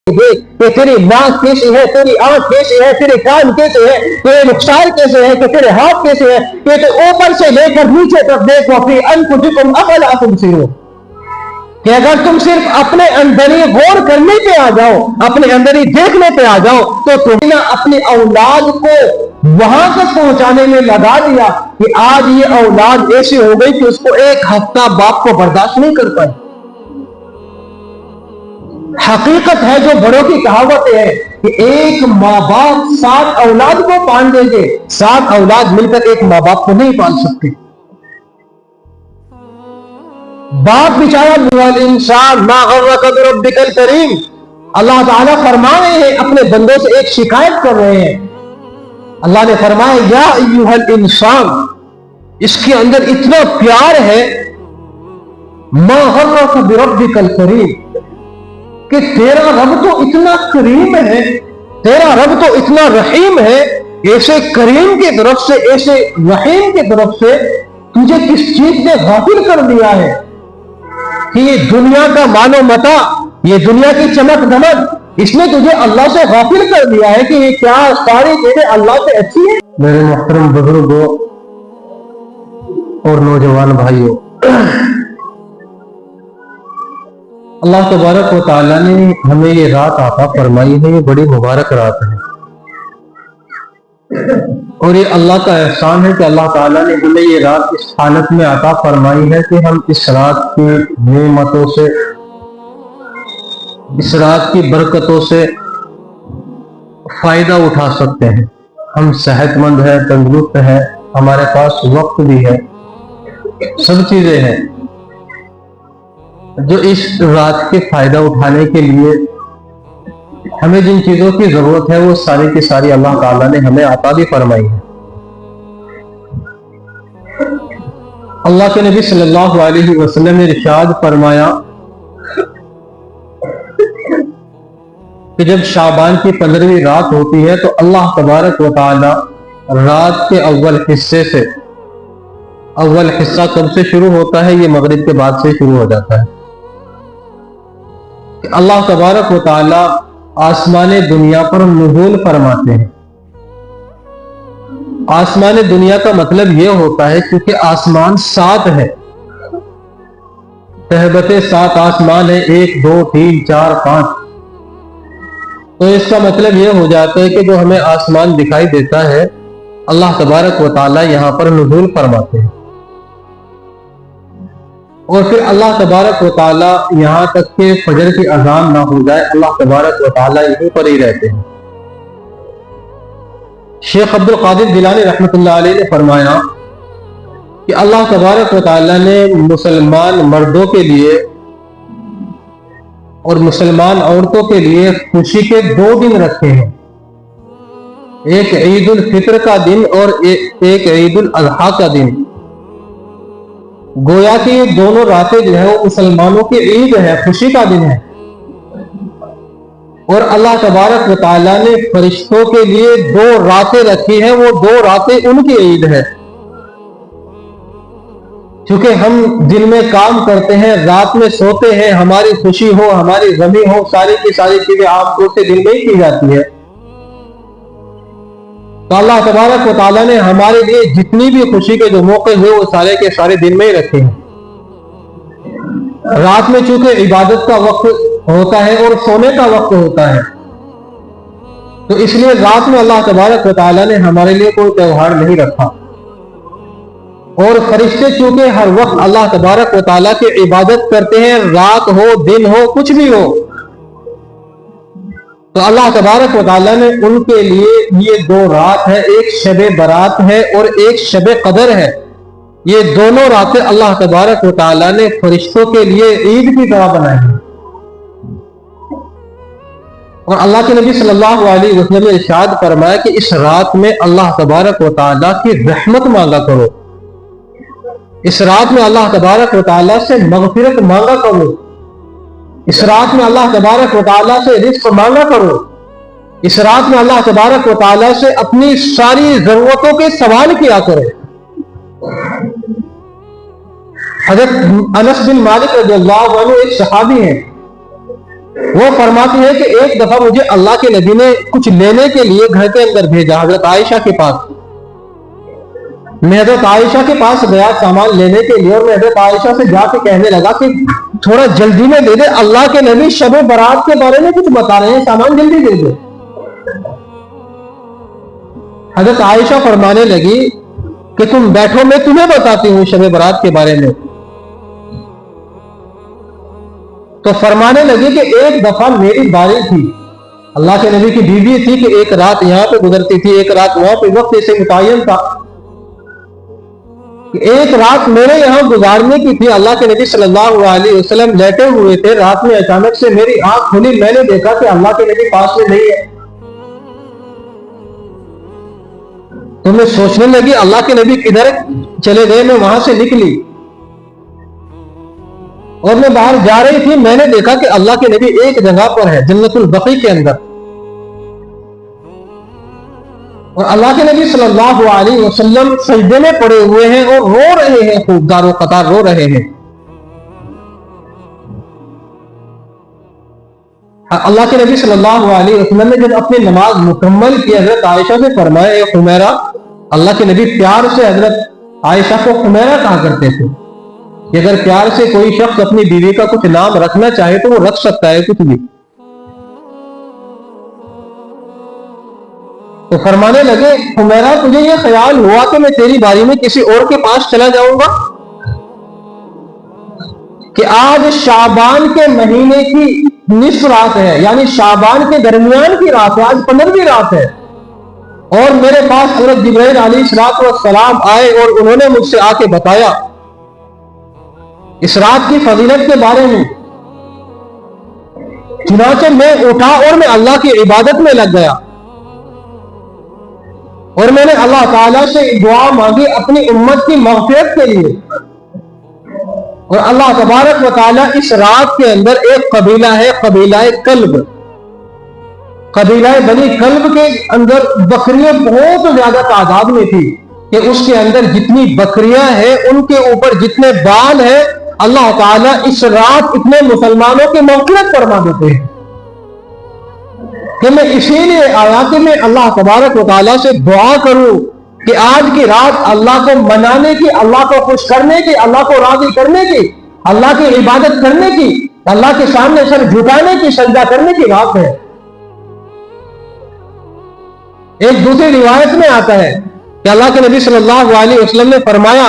کہ تیری ناک کیسی ہے، تیری آنکھ کیسی ہے، تیرے کان کیسے ہے، تیرے رخسار کیسے ہے، کہ تیرے ہاتھ کیسے ہے، کہ تو اوپر سے لے کر نیچے تک دیکھو فی انفسکم افلا تبصرون، کہ اگر تم صرف اپنے اندر ہی غور کرنے پہ آ جاؤ، اپنے اندر ہی دیکھنے پہ آ جاؤ، تو تم نے اپنی اولاد کو وہاں تک پہنچانے میں لگا دیا کہ آج یہ اولاد ایسی ہو گئی کہ اس کو ایک ہفتہ باپ کو برداشت نہیں کر پائے۔ حقیقت ہے جو بڑوں کی کہاوت ہے کہ ایک ماں باپ 7 اولاد کو پال دیں گے، 7 اولاد مل کر ایک ماں باپ کو نہیں پال سکتے۔ باپ بیچارہ والانسان ما غرک بربک الکریم، اللہ تعالیٰ فرما رہے ہیں اپنے بندوں سے ایک شکایت کر رہے ہیں۔ اللہ نے فرمایا یا ایھا الانسان، اس کے اندر اتنا پیار ہے، ما غرک بربک الکریم، کہ تیرا رب تو اتنا کریم ہے، تیرا رب تو اتنا رحیم ہے، ایسے کریم کی طرف سے، ایسے رحیم کی طرف سے تجھے کس چیز نے غافل کر دیا ہے کہ یہ دنیا کا مال و متاع، یہ دنیا کی چمک دمک، اس نے تجھے اللہ سے غافل کر دیا ہے کہ یہ کیا ساری چیزیں اللہ سے اچھی ہیں۔ میرے محترم بزرگوں اور نوجوان بھائیوں، اللہ تبارک و تعالیٰ نے ہمیں یہ رات عطا فرمائی ہے، یہ بڑی مبارک رات ہے، اور یہ اللہ کا احسان ہے کہ اللہ تعالیٰ نے ہمیں یہ رات اس حالت میں عطا فرمائی ہے کہ ہم اس رات کی نعمتوں سے، اس رات کی برکتوں سے فائدہ اٹھا سکتے ہیں۔ ہم صحت مند ہیں، تندرست ہیں، ہمارے پاس وقت بھی ہے، سب چیزیں ہیں جو اس رات کے فائدہ اٹھانے کے لیے ہمیں جن چیزوں کی ضرورت ہے وہ ساری کی ساری اللہ تعالیٰ نے ہمیں عطا بھی فرمائی ہے۔ اللہ کے نبی صلی اللہ علیہ وسلم نے ارشاد فرمایا کہ جب شعبان کی 15ویں رات ہوتی ہے تو اللہ تبارک و تعالی رات کے اول حصے سے، اول حصہ کب سے شروع ہوتا ہے؟ یہ مغرب کے بعد سے شروع ہو جاتا ہے۔ اللہ تبارک و تعالی آسمان دنیا پر نزول فرماتے ہیں۔ آسمان دنیا کا مطلب یہ ہوتا ہے کیونکہ آسمان 7 ہے، تہبتیں 7 آسمان ہے، 1 2 3 4 5، تو اس کا مطلب یہ ہو جاتا ہے کہ جو ہمیں آسمان دکھائی دیتا ہے اللہ تبارک و تعالی یہاں پر نزول فرماتے ہیں، اور پھر اللہ تبارک و تعالی یہاں تک کہ فجر کی اذان نہ ہو جائے اللہ تبارک و تعالی یہیں پر ہی رہتے ہیں۔ شیخ عبد القادر جیلانی رحمۃ اللہ علیہ نے فرمایا کہ اللہ تبارک و تعالی نے مسلمان مردوں کے لیے اور مسلمان عورتوں کے لیے خوشی کے 2 دن رکھے ہیں، ایک عید الفطر کا دن اور ایک عید الاضحیٰ کا دن۔ گویا کہ یہ دونوں راتیں جو ہے وہ مسلمانوں کی عید ہے، خوشی کا دن ہے، اور اللہ تبارک و تعالیٰ نے فرشتوں کے لیے 2 راتیں رکھی ہیں، وہ 2 راتیں ان کی عید ہے۔ چونکہ ہم دن میں کام کرتے ہیں، رات میں سوتے ہیں، ہماری خوشی ہو، ہماری غمی ہو، ساری کی ساری چیزیں عام طور سے دن میں ہی کی جاتی ہے، تو اللہ تبارک و تعالیٰ نے ہمارے لیے جتنی بھی خوشی کے جو موقع ہوئے وہ سارے کے سارے دن میں ہی رکھے ہیں۔ رات میں چونکہ عبادت کا وقت ہوتا ہے اور سونے کا وقت ہوتا ہے، تو اس لیے رات میں اللہ تبارک و تعالیٰ نے ہمارے لیے کوئی تہوار نہیں رکھا، اور فرشتے چونکہ ہر وقت اللہ تبارک و تعالیٰ کی عبادت کرتے ہیں، رات ہو دن ہو کچھ بھی ہو، تو اللہ تبارک و تعالیٰ نے ان کے لیے یہ 2 رات ہے، ایک شب برات ہے اور ایک شب قدر ہے، یہ دونوں راتیں اللہ تبارک و تعالیٰ نے فرشتوں کے لیے عید کی طرح بنائی ہیں۔ اور اللہ کے نبی صلی اللہ علیہ وسلم نے ارشاد فرمایا کہ اس رات میں اللہ تبارک و تعالیٰ کی رحمت مانگا کرو، اس رات میں اللہ تبارک و تعالیٰ سے مغفرت مانگا کرو، اس رات میں اللہ تبارک و تعالیٰ سے رزق مانگا کرو، اس رات میں اللہ تبارک و تعالیٰ سے اپنی ساری ضرورتوں کے سوال کیا کرو۔ حضرت انس بن مالک رضی اللہ عنہ ایک صحابی ہیں، وہ فرماتی ہے کہ ایک دفعہ مجھے اللہ کے نبی نے کچھ لینے کے لیے گھر کے اندر بھیجا حضرت عائشہ کے پاس. میں حضرت عائشہ کے پاس گیا سامان لینے کے لیے، اور میں حضرت عائشہ سے جا کے کہنے لگا کہ تھوڑا جلدی میں دے دے، اللہ کے نبی شب برات کے بارے میں کچھ بتا رہے ہیں، سامان جلدی دے دے. حضرت عائشہ فرمانے لگی کہ تم بیٹھو، میں تمہیں بتاتی ہوں شب برات کے بارے میں. تو فرمانے لگی کہ ایک دفعہ میری باری تھی، اللہ کے نبی کی بیوی تھی، کہ ایک رات یہاں پہ گزرتی تھی، ایک رات وہاں پہ، وقت اسے متعین تھا کہ ایک رات میرے یہاں گزارنے کی تھی. اللہ کے نبی صلی اللہ علیہ وسلم لیٹے ہوئے تھے، رات میں اچانک سے میری آنکھ کھلی، میں نے دیکھا کہ اللہ کے نبی پاس میں نہیں ہے. تو میں سوچنے لگی اللہ کے نبی کدھر چلے گئے. میں وہاں سے نکلی اور میں باہر جا رہی تھی، میں نے دیکھا کہ اللہ کے نبی ایک جگہ پر ہے جنت البقیع کے اندر، اور اللہ کے نبی صلی اللہ علیہ وسلم سجدے میں پڑے ہوئے ہیں اور رو رہے ہیں، خوب دار و قطار رو رہے ہیں. اللہ کے نبی صلی اللہ علیہ وسلم نے جب اپنی نماز مکمل کی، حضرت عائشہ سے فرمایا اے خمیرہ. اللہ کے نبی پیار سے حضرت عائشہ کو خمیرہ کہا کرتے تھے کہ اگر پیار سے کوئی شخص اپنی بیوی کا کچھ نام رکھنا چاہے تو وہ رکھ سکتا ہے کچھ بھی. تو فرمانے لگے خمیرہ تجھے یہ خیال ہوا کہ میں تیری باری میں کسی اور کے پاس چلا جاؤں گا کہ آج شعبان کے مہینے کی نصف رات ہے، یعنی شعبان کے درمیان کی رات ہے، آج 15ویں رات ہے، اور میرے پاس حضرت جبرائیل علیہ السلام آئے اور انہوں نے مجھ سے آ کے بتایا اس رات کی فضیلت کے بارے میں. چنانچہ میں اٹھا اور میں اللہ کی عبادت میں لگ گیا، اور میں نے اللہ تعالیٰ سے دعا مانگی اپنی امت کی مغفرت کے لیے. اور اللہ تبارک و تعالیٰ اس رات کے اندر ایک قبیلہ ہے، قبیلہ کلب، قبیلہ بنی کلب کے اندر بکریاں بہت زیادہ تعداد میں تھی کہ اس کے اندر جتنی بکریاں ہیں ان کے اوپر جتنے بال ہیں اللہ تعالیٰ اس رات اتنے مسلمانوں کی مغفرت فرما دیتے ہیں. کہ میں اسی لیے آیا کہ میں اللہ تبارک و تعالیٰ سے دعا کروں کہ آج کی رات اللہ کو منانے کی، اللہ کو خوش کرنے کی، اللہ کو راضی کرنے کی، اللہ کی عبادت کرنے کی، اللہ کے سامنے سر جھکانے کی، سجدہ کرنے کی رات ہے. ایک دوسری روایت میں آتا ہے کہ اللہ کے نبی صلی اللہ علیہ وسلم نے فرمایا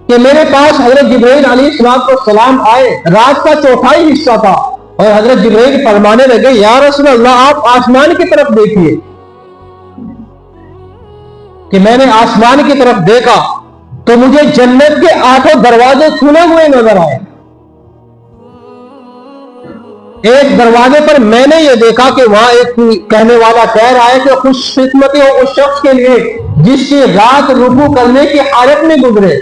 کہ میرے پاس حضرت جبرائیل علیہ السلام آئے، رات کا چوتھائی حصہ تھا، اور حضرت جبرائیل فرمانے لگے یا رسول اللہ آپ آسمان کی طرف دیکھیے. کہ میں نے آسمان کی طرف دیکھا تو مجھے جنت کے 8 دروازے کھلے ہوئے نظر آئے. ایک دروازے پر میں نے یہ دیکھا کہ وہاں ایک کہنے والا کہہ رہا ہے کہ خوش قسمتی ہو اس شخص کے لیے جس کی رات رکوع کرنے کی حالت میں گزرے.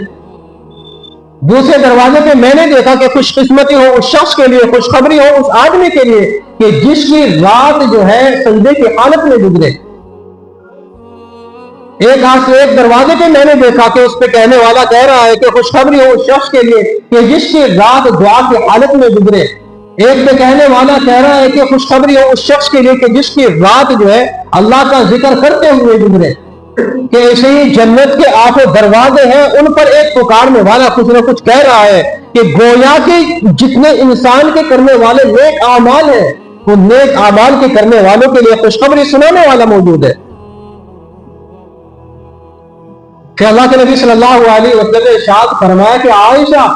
دوسرے دروازے پہ میں نے دیکھا کہ خوش قسمتی ہو اس شخص کے لیے، خوشخبری ہو اس آدمی کے لیے کہ جس کی رات جو ہے سجدے کی حالت میں گزرے. ایک دروازے پہ میں نے دیکھا کہ اس پہ کہنے والا کہہ رہا ہے کہ خوشخبری ہو اس شخص کے لیے کہ جس کی رات دعا کی حالت میں گزرے. ایک پہ کہنے والا کہہ رہا ہے کہ خوشخبری ہو اس شخص کے لیے کہ جس کی رات جو ہے اللہ کا ذکر کرتے ہوئے گزرے. کہ ایسے ہی جنت کے 8 دروازے ہیں، ان پر ایک پکارنے والا کچھ نہ کچھ کہہ رہا ہے کہ گویا کہ جتنے انسان کے کرنے والے نیک اعمال ہیں وہ نیک اعمال کے کرنے والوں کے لیے خوشخبری سنانے والا موجود ہے. کہ اللہ کے نبی صلی اللہ علیہ وسلم نے ارشاد فرمایا کہ عائشہ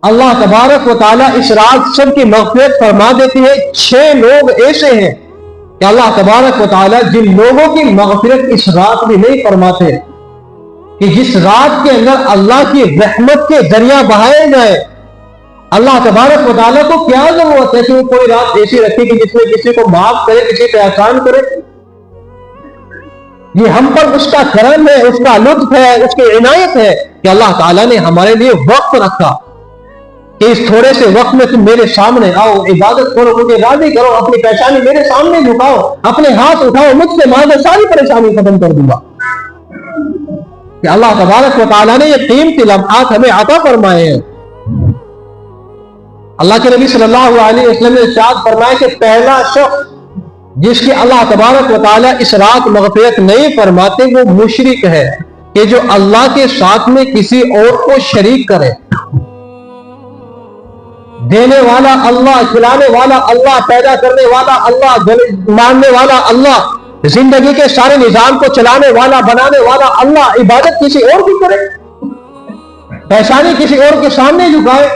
اللہ تبارک و تعالیٰ اس رات سب کی مغفرت فرما دیتی ہے. 6 لوگ ایسے ہیں کہ اللہ تبارک و تعالیٰ جن لوگوں کی مغفرت اس رات بھی نہیں فرماتے، کہ جس رات کے اندر اللہ کی رحمت کے دریا بہائے جائے. اللہ تبارک و تعالیٰ کو کیا ضرورت ہے کہ وہ کوئی رات ایسی رکھے کہ جس میں کسی کو معاف کرے، کسی پہ احسان کرے. یہ ہم پر اس کا کرم ہے، اس کا لطف ہے، اس کی عنایت ہے کہ اللہ تعالیٰ نے ہمارے لیے وقت رکھا کہ اس تھوڑے سے وقت میں تم میرے سامنے آؤ، عبادت کرو، مجھے راضی کرو، اپنی پریشانی میرے سامنے جھکاؤ، اپنے ہاتھ اٹھاؤ، مجھ سے مانگو، ساری پریشانی ختم کر دوں گا. کہ اللہ تبارک و تعالیٰ نے یہ قیمتی لمحات ہمیں عطا فرمائے ہیں. اللہ کے نبی صلی اللہ علیہ وسلم نے ارشاد فرمایا کہ پہلا شخص جس کی اللہ تبارک و تعالیٰ اس رات مغفرت نہیں فرماتے وہ مشرک ہے، کہ جو اللہ کے ساتھ میں کسی اور کو شریک کرے۔ دینے والا اللہ، کھلانے والا اللہ، پیدا کرنے والا اللہ، مارنے والا اللہ، زندگی کے سارے نظام کو چلانے والا، بنانے والا اللہ، عبادت کسی اور کی کرے، پیشانی کسی اور کے سامنے جھکائے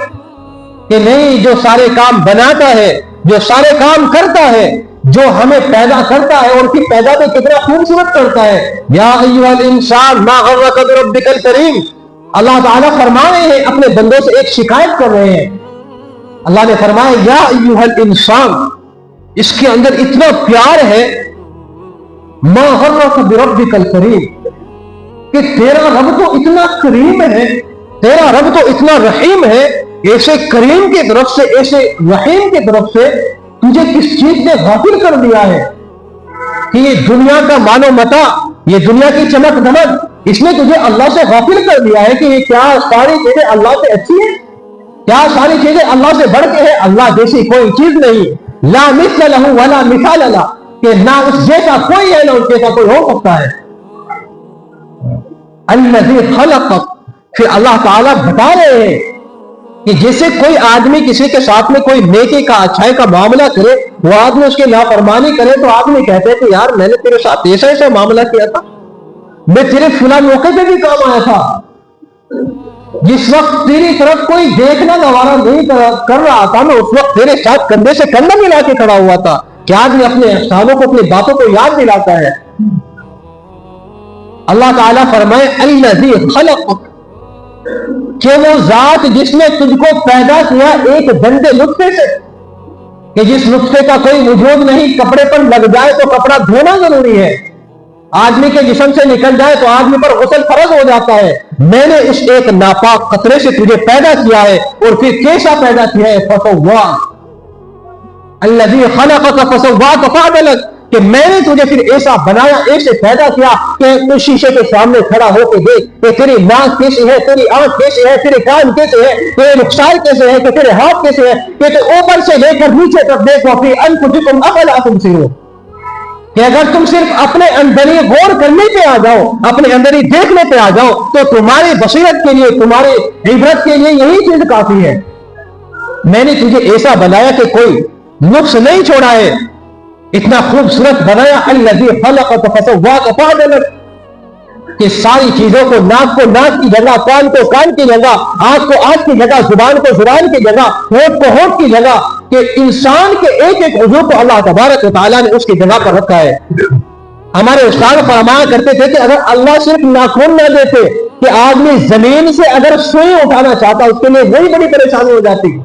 کہ نہیں، جو سارے کام بناتا ہے، جو سارے کام کرتا ہے، جو ہمیں پیدا کرتا ہے اور کی پیدا تو کتنا خوبصورت کرتا ہے۔ یا ایھا الانسان ما غرک بربک الکریم، اللہ تعالیٰ فرما رہے ہیں، اپنے بندوں سے ایک شکایت کر رہے ہیں۔ اللہ نے فرمایا یا ایھا الانسان، اس کے اندر اتنا پیار ہے، ما غرک بربک الکریم، کہ تیرا رب تو اتنا کریم ہے، تیرا رب تو اتنا رحیم ہے، ایسے کریم کی طرف سے، ایسے رحیم کی طرف سے تجھے کس چیز نے غافل کر دیا ہے کہ یہ دنیا کا مال و متاع، یہ دنیا کی چمک دمک، اس نے تجھے اللہ سے غافل کر دیا ہے کہ یہ کیا ساری چیزیں اللہ سے اچھی ہیں، کیا ساری چیزیں اللہ سے بڑھ کے ہیں، اللہ جیسی کوئی چیز نہیں، لا مثل لہ ولا مثال لہ، کہ نہ اس جیسا کوئی ہے نہ اس جیسا کوئی ہو سکتا ہے۔ الذی خلقک، پھر اللہ تعالیٰ بتا رہے ہیں کہ جیسے کوئی آدمی کسی کے ساتھ میں کوئی نیکی کا، اچھائی کا معاملہ کرے، وہ آدمی اس کی نافرمانی کرے تو آدمی کہتے ہیں کہ یار میں نے تیرے ساتھ ایسا معاملہ کیا تھا، میں تیرے فلاں موقع پہ بھی کام آیا تھا، جس وقت تیری طرف کوئی دیکھنا گوارا نہیں کر رہا تھا، میں اس وقت تیرے ساتھ کندھے سے کندھا ملا کے کھڑا ہوا تھا۔ کیا آدمی اپنے احسانوں کو، اپنی باتوں کو یاد دلاتا ہے؟ اللہ تعالیٰ فرمائے الذی خلقک، کہ وہ ذات جس نے تجھ کو پیدا کیا ایک گندے نطفے سے، کہ جس نطفے کا کوئی وجود نہیں، کپڑے پر لگ جائے تو کپڑا دھونا ضروری ہے، آدمی کے جسم سے نکل جائے تو آدمی پر غسل فرض ہو جاتا ہے۔ میں نے اس ایک ناپاک قطرے سے تجھے پیدا کیا ہے، اور پھر کیسا پیدا کیا ہے؟ فسواک، الذی خلقک فسواک فعدلک، کہ میں نے تجھے پھر ایسا بنایا، ایسے پیدا کیا کہ تو شیشے کے سامنے کھڑا ہو کے دیکھ کہ تیری ناک کیسی ہے، تیری آنکھ کیسی ہے، تیرے کان کیسے ہے، تیرے رخسار کیسے ہے، کہ تیرے ہاتھ کیسے ہے، کہ تو اوپر سے لے کر نیچے تک دیکھو، فی انفسکم افلا تبصرون، کہ اگر تم صرف اپنے اندر ہی غور کرنے پہ آ جاؤ، اپنے اندر ہی دیکھنے پہ آ جاؤ، تو تمہاری بصیرت کے لیے، تمہاری عبرت کے لیے یہی چیز کافی ہے۔ میں نے تجھے ایسا بنایا کہ کوئی نقص نہیں چھوڑا ہے، اتنا خوبصورت بنایا، الذی خلقک فسواک فعدلک، کہ ساری چیزوں کو، ناک کو ناک کی جگہ، کان کو کان کی جگہ، آنکھ کو آنکھ کی جگہ، زبان کو زبان کی جگہ، ہونٹ کو ہونٹ کی جگہ، کہ انسان کے ایک ایک عضو کو اللہ تبارک و تعالیٰ نے اس کی جگہ پر رکھا ہے۔ ہمارے استاد فرمایا کرتے تھے کہ اگر اللہ صرف ناخن نہ دیتے کہ آدمی زمین سے اگر سوئی اٹھانا چاہتا اس کے لیے وہی بڑی پریشانی ہو جاتی۔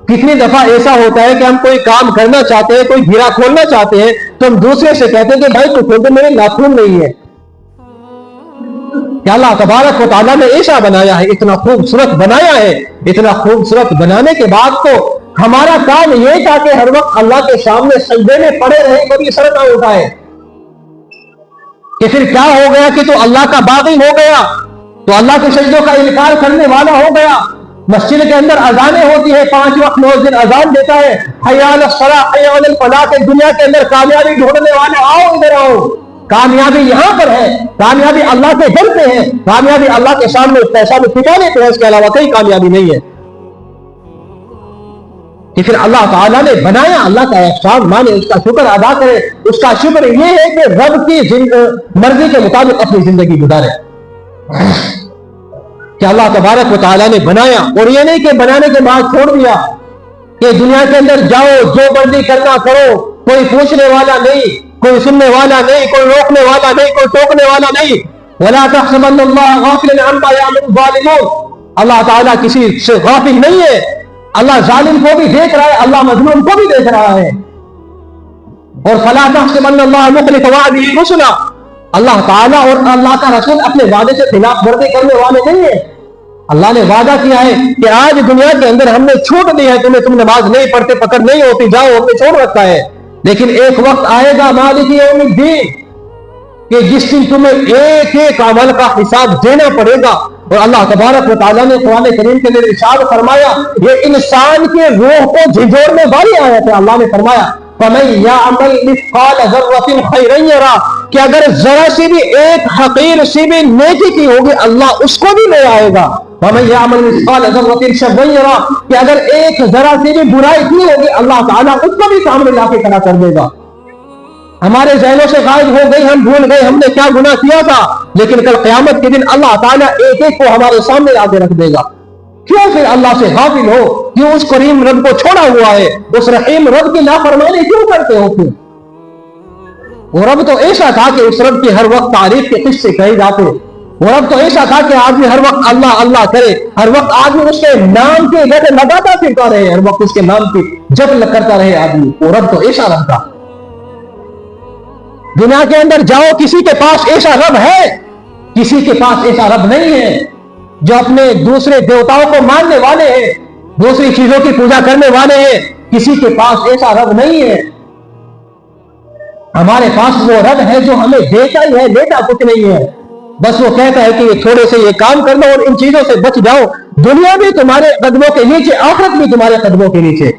کتنی دفعہ ایسا ہوتا ہے کہ ہم کوئی کام کرنا چاہتے ہیں، کوئی گھیرا کھولنا چاہتے ہیں تو ہم دوسرے سے کہتے ہیں کہ بھائی تو کھول دے، میرے ناخن نہیں ہے۔ کہ اللہ تبارک و تعالیٰ نے ایسا بنایا ہے، اتنا خوبصورت بنایا ہے، اتنا خوبصورت بنانے کے بعد تو ہمارا کام یہ تھا کہ ہر وقت اللہ کے سامنے سجدے میں پڑے رہے، کبھی سر نہ اٹھائے۔ کہ پھر کیا ہو گیا کہ تو اللہ کا باغی ہو گیا، تو اللہ کے سجدوں کا انکار کرنے والا ہو گیا۔ مسجد کے اندر اذانیں ہوتی ہے، 5 وقت مؤذن اذان دیتا ہے، حی علی الصلاۃ حی علی الفلاح، کہ دنیا کے اندر کامیابی ڈھونڈنے والے آؤ ادھر آؤ، کامیابی یہاں پر ہے، کامیابی اللہ کے گھر پہ ہے، کامیابی اللہ کے سامنے پیسہ میں ٹھکانے پہ ہے، اس کے علاوہ کوئی کامیابی نہیں ہے۔ کہ پھر اللہ تعالیٰ نے بنایا، اللہ کا احسان مانے، اس کا شکر ادا کرے۔ اس کا شکر یہ ہے کہ رب کی مرضی کے مطابق اپنی زندگی گزارے، کہ اللہ تبارک و تعالیٰ نے بنایا، اور یہ نہیں کہ بنانے کے بعد چھوڑ دیا کہ دنیا کے اندر جاؤ جو مرضی کرنا کرو، کوئی پوچھنے والا نہیں، کوئی سننے والا نہیں، کوئی روکنے والا نہیں، کوئی ٹوکنے والا نہیں۔ وَلَا تَحْسَبَنَّ اللَّهَ غَافِلًا عَمَّا يَعْمَلُ الظَّالِمُونَ، اللہ تعالیٰ کسی سے غافل نہیں ہے، اللہ ظالم کو بھی دیکھ رہا ہے، اللہ مظلوم کو بھی دیکھ رہا ہے۔ اور فَلَا تَحْسَبَنَّ اللَّهَ مُخْلِفَ وَعْدِهِ رُسُلَهُ، اللہ تعالیٰ اور اللہ کا رسول اپنے وعدے سے خلاف ورزی کرنے والے نہیں ہیں۔ اللہ نے وعدہ کیا ہے کہ آج دنیا کے اندر ہم نے چھوٹ دی ہے تمہیں، تم نماز نہیں پڑھتے، پکڑ نہیں ہوتی، جاؤ، ہم نے چھوڑ رکھا ہے، لیکن ایک وقت آئے گا مالک یوم الدین کہ جس دن تمہیں ایک ایک عمل کا حساب دینا پڑے گا، اور اللہ تبارک و تعالیٰ نے قرآن کریم کے اندر ارشاد فرمایا، یہ انسان کے روح کو جھنجھوڑنے والی آیت ہے۔ اللہ نے فرمایا فَمَن يَعْمَلْ مِثْقَالَ ذَرَّةٍ خَيْرًا يَرَهُ، کہ اگر ذرا سی بھی ایک حقیر سی بھی نیکی کی ہوگی اللہ اس کو بھی لے آئے گا۔ وَمَن يَعْمَلْ مِثْقَالَ ذَرَّةٍ شَرًّا يَرَهُ، کہ اگر ایک ذرا سی بھی برائی کی ہوگی اللہ تعالیٰ اس کو بھی سامنے لا کے کھڑا کر دے گا۔ ہمارے ذہنوں سے غائب ہو گئی، ہم بھول گئے ہم نے کیا گناہ کیا تھا، لیکن کل قیامت کے دن اللہ تعالیٰ ایک ایک کو ہمارے سامنے لا کے رکھ دے گا۔ کیوں پھر اللہ سے غافل ہو؟ کیوں اس کریم رب کو چھوڑا ہوا ہے؟ اس رحیم رب کی نافرمانی کیوں کرتے ہو؟ پھر وہ رب تو ایسا تھا کہ اس رب کی ہر وقت تعریف کے قصے کہے جاتے، وہ رب تو ایسا تھا کہ آدمی ہر وقت اللہ اللہ کرے، ہر وقت آدمی اس کے نام کے گھر لگاتا پھرتا رہے، ہر وقت اس کے نام کی جپ کرتا رہے آدمی۔ وہ رب تو ایسا رب تھا۔ دنیا کے اندر جاؤ، کسی کے پاس ایسا رب ہے؟ کسی کے پاس ایسا رب نہیں ہے جو اپنے دوسرے دیوتاؤں کو ماننے والے ہیں، دوسری چیزوں کی پوجا کرنے والے ہیں۔ کسی کے پاس ایسا رب نہیں ہے۔ ہمارے پاس وہ رب ہے جو ہمیں دیتا ہی ہے، لیتا کچھ نہیں ہے۔ بس وہ کہتا ہے کہ یہ تھوڑے سے یہ کام کر لو اور ان چیزوں سے بچ جاؤ، دنیا بھی تمہارے قدموں کے نیچے، آخرت بھی تمہارے قدموں کے نیچے۔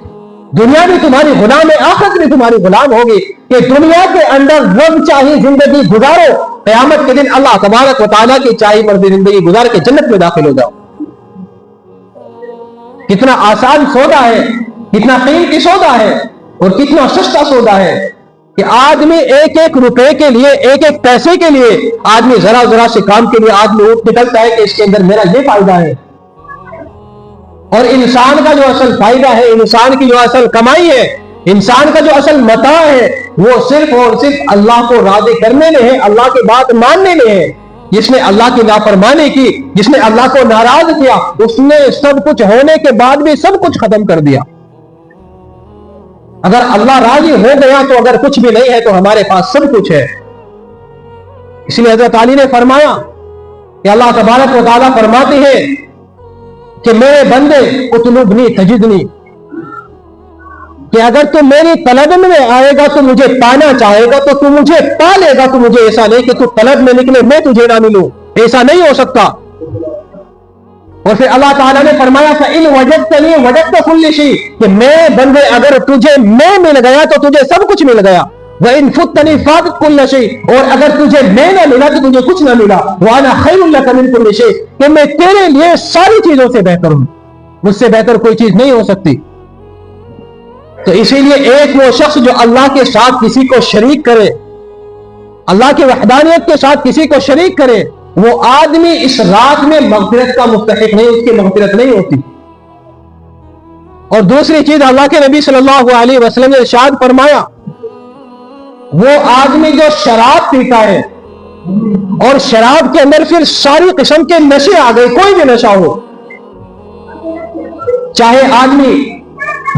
دنیا بھی تمہاری غلام ہے، آخرت بھی تمہاری غلام ہوگی۔ کہ دنیا کے اندر رب چاہی زندگی گزارو، قیامت کے دن اللہ تبارک و تعالیٰ کی چاہی مرضی زندگی گزار کے جنت میں داخل ہو جاؤ۔ کتنا آسان سودا ہے، کتنا قیمتی سودا ہے، اور کتنا سستا سودا ہے کہ آدمی ایک ایک روپے کے لیے، ایک ایک پیسے کے لیے آدمی ذرا ذرا سے کام کے لیے آدمی اٹھ نکلتا ہے کہ اس کے اندر میرا یہ فائدہ ہے۔ اور انسان کا جو اصل فائدہ ہے، انسان کی جو اصل کمائی ہے، انسان کا جو اصل متاع ہے، وہ صرف اور صرف اللہ کو راضی کرنے میں ہے، اللہ کی بات ماننے میں ہے۔ جس نے اللہ کی نافرمانی کی، جس نے اللہ کو ناراض کیا، اس نے سب کچھ ہونے کے بعد بھی سب کچھ ختم کر دیا۔ اگر اللہ راضی ہو گیا تو اگر کچھ بھی نہیں ہے تو ہمارے پاس سب کچھ ہے۔ اس لیے حضرت علی نے فرمایا کہ اللہ تبارک و تعالیٰ فرماتے ہیں کہ میرے بندے اطلبنی تجدنی، کہ اگر تو میری طلب میں آئے گا تو مجھے پانا چاہے گا تو تو مجھے پا لے گا۔ تو مجھے ایسا نہیں کہ تو طلب میں نکلے میں تجھے نہ ملوں، ایسا نہیں ہو سکتا۔ اور پھر اللہ تعالیٰ نے فرمایا فَإِنْ وَجَدْتَنِي وَجَدْتَ كُلِّ شَيْءٍ، کہ میرے بندے اگر تجھے میں مل گیا تو تجھے سب کچھ مل گیا۔ وَإِنْ فُتَّنِي فَاتَكَ كُلُّ شَيْءٍ، اور اگر تجھے میں نہ ملا تو تجھے کچھ نہ ملا۔ وَأَنَا خَيْرٌ لَكَ مِنْ كُلِّ شَيْءٍ، کہ میں تیرے لیے ساری چیزوں سے بہتر ہوں، مجھ سے بہتر کوئی چیز نہیں ہو سکتی۔ تو اسی لیے ایک وہ شخص جو اللہ کے ساتھ کسی کو شریک کرے، اللہ کی وحدانیت کے ساتھ کسی کو شریک کرے، وہ آدمی اس رات میں مغفرت کا مستحق نہیں، اس کی مغفرت نہیں ہوتی۔ اور دوسری چیز اللہ کے نبی صلی اللہ علیہ وسلم نے ارشاد فرمایا، وہ آدمی جو شراب پیتا ہے اور شراب کے اندر پھر ساری قسم کے نشے آ گئے، کوئی بھی نشہ ہو، چاہے آدمی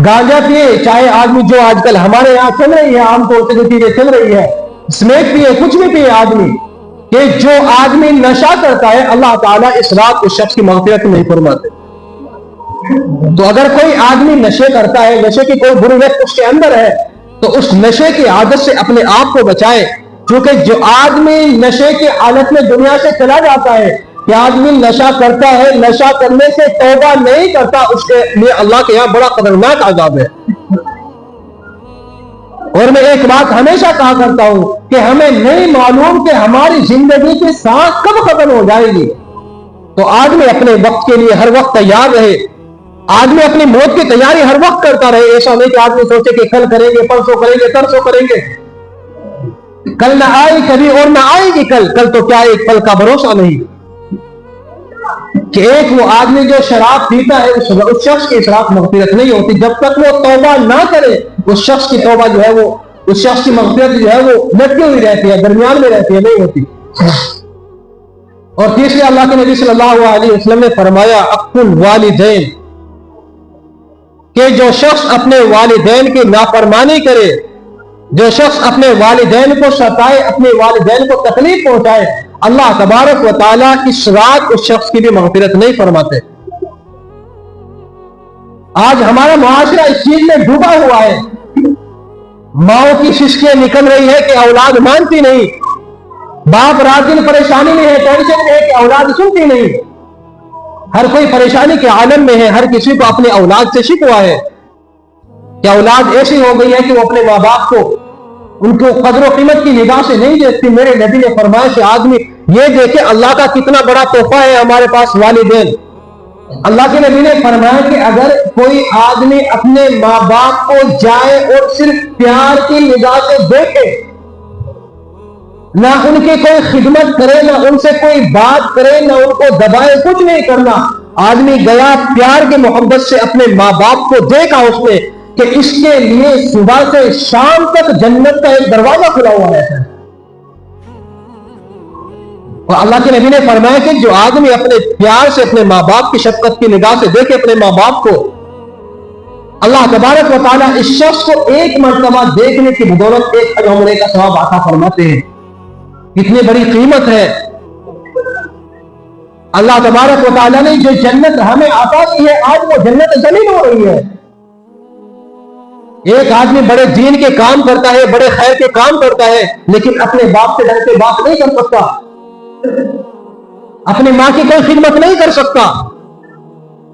گانجا پیے، چاہے آدمی جو آج کل ہمارے یہاں چل رہی ہے، عام طور سے جو چیزیں چل رہی ہے، اسمیک پیے، کچھ بھی پیے آدمی، کہ جو آدمی نشہ کرتا ہے اللہ تعالیٰ اس رات اس شخص کی مغفرت نہیں فرماتے۔ تو اگر کوئی آدمی نشے کرتا ہے، نشے کی کوئی بری لت اس کے اندر ہے، تو اس نشے کی عادت سے اپنے آپ کو بچائے، کیونکہ جو آدمی نشے کی حالت میں دنیا سے چلا جاتا ہے، کہ آدمی نشہ کرتا ہے، نشہ کرنے سے توبہ نہیں کرتا، اس کے لیے اللہ کے یہاں بڑا خطرناک عذاب ہے۔ اور میں ایک بات ہمیشہ کہا کرتا ہوں کہ ہمیں نہیں معلوم کہ ہماری زندگی کی سانس کب ختم ہو جائے گی، تو آدمی اپنے وقت کے لیے ہر وقت تیار رہے، آدمی اپنی موت کی تیاری ہر وقت کرتا رہے۔ ایسا نہیں کہ آدمی سوچے کہ کل کریں گے، پرسوں کریں گے، ترسوں کریں گے، کل نہ آئی کبھی اور نہ آئے گی کل تو کیا ایک پل کا بھروسہ نہیں۔ کہ ایک وہ آدمی جو شراب پیتا ہے اس شخص کی اس رات مغفرت نہیں ہوتی جب تک وہ توبہ نہ کرے۔ اس شخص کی توبہ جو ہے وہ، اس شخص کی مغفرت جو ہے وہ لٹکی ہوئی رہتی ہے، درمیان میں رہتی ہے، نہیں ہوتی۔ اور تیسرے اللہ کے نبی صلی اللہ علیہ وسلم نے فرمایا حق الوالدین، کہ جو شخص اپنے والدین کی نافرمانی کرے، جو شخص اپنے والدین کو ستائے، اپنے والدین کو تکلیف پہنچائے، اللہ تبارک و تعالیٰ اس رات اس شخص کی بھی مغفرت نہیں فرماتے۔ آج ہمارا معاشرہ اس چیز میں ڈوبا ہوا ہے، ماؤں کی سسکیاں نکل رہی ہے کہ اولاد مانتی نہیں، باپ رات دن پریشانی میں ہے، ٹینشن میں ہے کہ اولاد سنتی نہیں، ہر کوئی پریشانی کے عالم میں ہے، ہر کسی کو اپنے اولاد سے شکوا ہے کہ اولاد ایسی ہو گئی ہے کہ وہ اپنے ماں باپ کو ان کو قدر و قیمت کی نگاہ سے نہیں دیکھتی۔ میرے نبی نے فرمایا کہ آدمی یہ دیکھے اللہ کا کتنا بڑا تحفہ ہے ہمارے پاس والدین۔ اللہ کے نبی نے فرمایا کہ اگر کوئی آدمی اپنے ماں باپ کو جائے اور صرف پیار کی نگاہ سے دیکھے، نہ ان کی کوئی خدمت کرے، نہ ان سے کوئی بات کرے، نہ ان کو دبائے، کچھ نہیں کرنا، آدمی گیا پیار کے محبت سے اپنے ماں باپ کو دیکھا اس نے کہ اس کے لیے صبح سے شام تک جنت کا ایک دروازہ کھلا ہوا رہتا ہے۔ اور اللہ کے نبی نے فرمایا کہ جو آدمی اپنے پیار سے اپنے ماں باپ کی شفقت کی نگاہ سے دیکھے اپنے ماں باپ کو، اللہ تبارک و تعالیٰ اس شخص کو ایک مرتبہ دیکھنے کی بدولت ایک حج عمرے کا ثواب عطا فرماتے ہیں۔ کتنی بڑی قیمت ہے۔ اللہ تبارک و تعالیٰ نے جو جنت ہمیں عطا کی ہے، آج وہ جنت ذلیل ہو رہی ہے۔ ایک آدمی بڑے دین کے کام کرتا ہے، بڑے خیر کے کام کرتا ہے، لیکن اپنے باپ سے ڈر کے بات نہیں کر سکتا، اپنی ماں کی کوئی خدمت نہیں کر سکتا،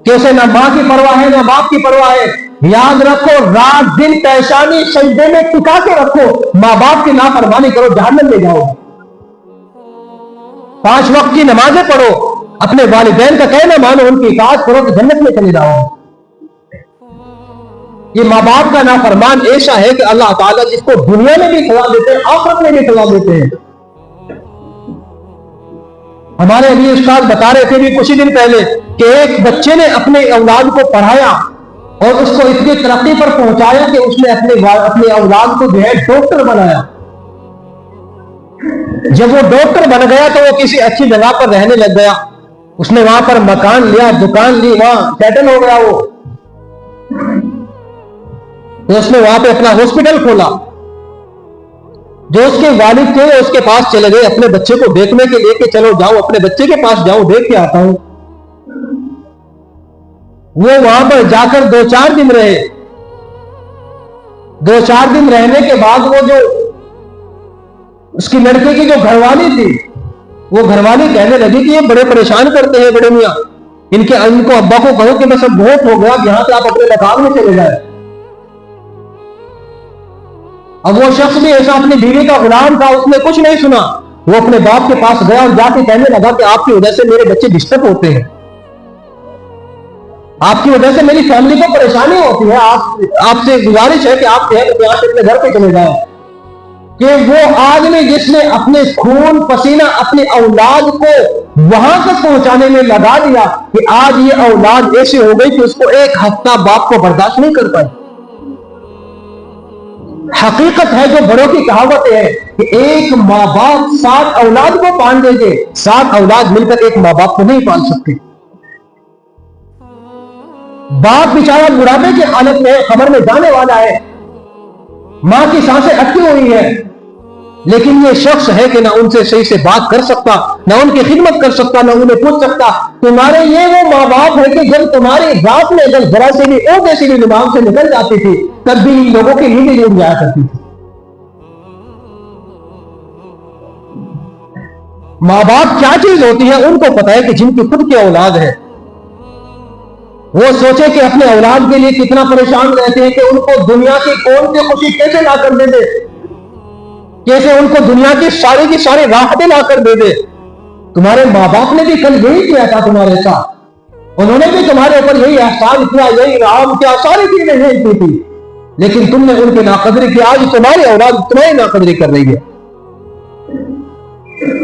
کہ اسے نہ ماں کی پرواہ ہے نہ باپ کی پرواہ ہے۔ یاد رکھو، رات دن پیشانی سجدے میں ٹکا کے رکھو، ماں باپ کی نافرمانی کرو جہنم میں جاؤ۔ 5 وقت کی نمازیں پڑھو، اپنے والدین کا کہنا مانو، ان کی اطاعت کرو کہ جنت میں چلے جاؤ۔ یہ ماں باپ کا نافرمان ایسا ہے کہ اللہ تعالیٰ جس کو دنیا میں بھی سزا دیتے ہیں، آخرت میں بھی سزا دیتے ہیں۔ ہمارے ابھی استاد بتا رہے تھے بھی کچھ ہی دن پہلے کہ ایک بچے نے اپنے اولاد کو پڑھایا اور اس کو اتنی ترقی پر پہنچایا کہ اس نے اپنے اولاد کو جو ہے ڈاکٹر بنایا۔ جب وہ ڈاکٹر بن گیا تو وہ کسی اچھی جگہ پر رہنے لگ گیا، اس نے وہاں پر مکان لیا، دکان لی، وہاں سیٹل ہو گیا وہ، تو اس نے وہاں پہ اپنا ہاسپٹل کھولا۔ جو اس کے والد تھے اس کے پاس چلے گئے اپنے بچے کو دیکھنے کے لیے کہ چلو جاؤ اپنے بچے کے پاس جاؤ، دیکھ کے آتا ہوں۔ وہ وہاں پر جا کر 2-4 دن رہے۔ 2-4 دن رہنے کے بعد وہ جو اس کی لڑکے کی جو گھر والی تھی، وہ گھر والی کہنے لگی کہ یہ بڑے پریشان کرتے ہیں بڑے میاں، ان کو ابا کو کہو کہ بس اب بہت ہو گیا، یہاں سے آپ اپنے مکان میں چلے جائیں۔ اب وہ شخص بھی ایسا اپنی بیوی کا غلام تھا، اس نے کچھ نہیں سنا، وہ اپنے باپ کے پاس گیا اور جا کے کہنے لگا کہ آپ کی وجہ سے میرے بچے ڈسٹرب ہوتے ہیں، آپ کی وجہ سے میری فیملی کو پریشانی ہوتی ہے، آپ سے گزارش ہے کہ آپ یہاں سے اپنے گھر پہ چلے جائیں۔ کہ وہ آدمی جس نے اپنے خون پسینہ اپنی اولاد کو وہاں تک پہنچانے میں لگا دیا کہ آج یہ اولاد ایسی ہو گئی کہ اس کو 1 ہفتہ باپ کو برداشت نہیں کر پائے۔ حقیقت ہے جو بڑوں کی کہاوت ہے کہ ایک ماں باپ 7 اولاد کو پال دیں گے، 7 اولاد مل کر ایک ماں باپ کو نہیں پال سکتے۔ باپ بیچارہ بڑھاپے کی حالت میں قبر میں جانے والا ہے، ماں کی سانسیں اٹکی ہوئی ہے، لیکن یہ شخص ہے کہ نہ ان سے صحیح سے بات کر سکتا، نہ ان کی خدمت کر سکتا، نہ انہیں پوچھ سکتا۔ تمہارے یہ وہ ماں باپ ہے کہ جب تمہاری رات میں اگر ذرا سے بھی اوٹے سے بھی دماغ سے نکل جاتی تھی تب بھی ان لوگوں کی نیند نہیں جایا کرتی تھی۔ ماں باپ کیا چیز ہوتی ہے ان کو پتا ہے کہ جن کی خود کی اولاد ہے، وہ سوچے کہ اپنے اولاد کے لیے کتنا پریشان رہتے ہیں کہ ان کو دنیا کی کون سی خوشی کیسے لا کر دے دے، کیسے ان کو دنیا کی ساری راحتیں لا کر دے دے۔ تمہارے ماں باپ نے بھی کل یہی کیا تھا تمہارے ساتھ، انہوں نے بھی تمہارے اوپر یہی احسان کیا، یہی انعام کیا، ساری چیزیں یہی کی تھی، لیکن تم نے ان کی ناقدری کی۔ آج تمہاری اولاد تمہاری ناقدری کر رہی ہے۔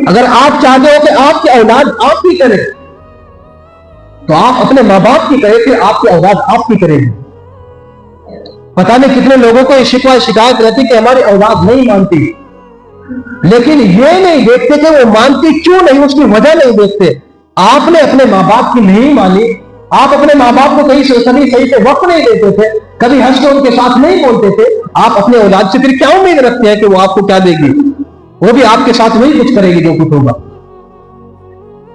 اگر آپ چاہتے ہو کہ آپ کی اولاد آپ کی کرے تو آپ اپنے ماں باپ کی کرے کہ آپ کی اولاد آپ کی کرے گی۔ پتہ نہیں کتنے لوگوں کو یہ شکوہ شکایت رہتی کہ ہماری اولاد نہیں مانتی، لیکن یہ نہیں دیکھتے کہ وہ مانتی کیوں نہیں، اس کی وجہ نہیں دیکھتے۔ آپ نے اپنے ماں باپ کی نہیں مانی، آپ اپنے ماں باپ کو کبھی صحیح سے وقت نہیں دیتے تھے، کبھی ہنس کے ان کے ساتھ نہیں بولتے تھے، آپ اپنے اولاد سے پھر کیا امید رکھتے ہیں کہ وہ آپ کو کیا دے گی؟ وہ بھی آپ کے ساتھ وہی کچھ کرے گی جو کچھ ہوگا۔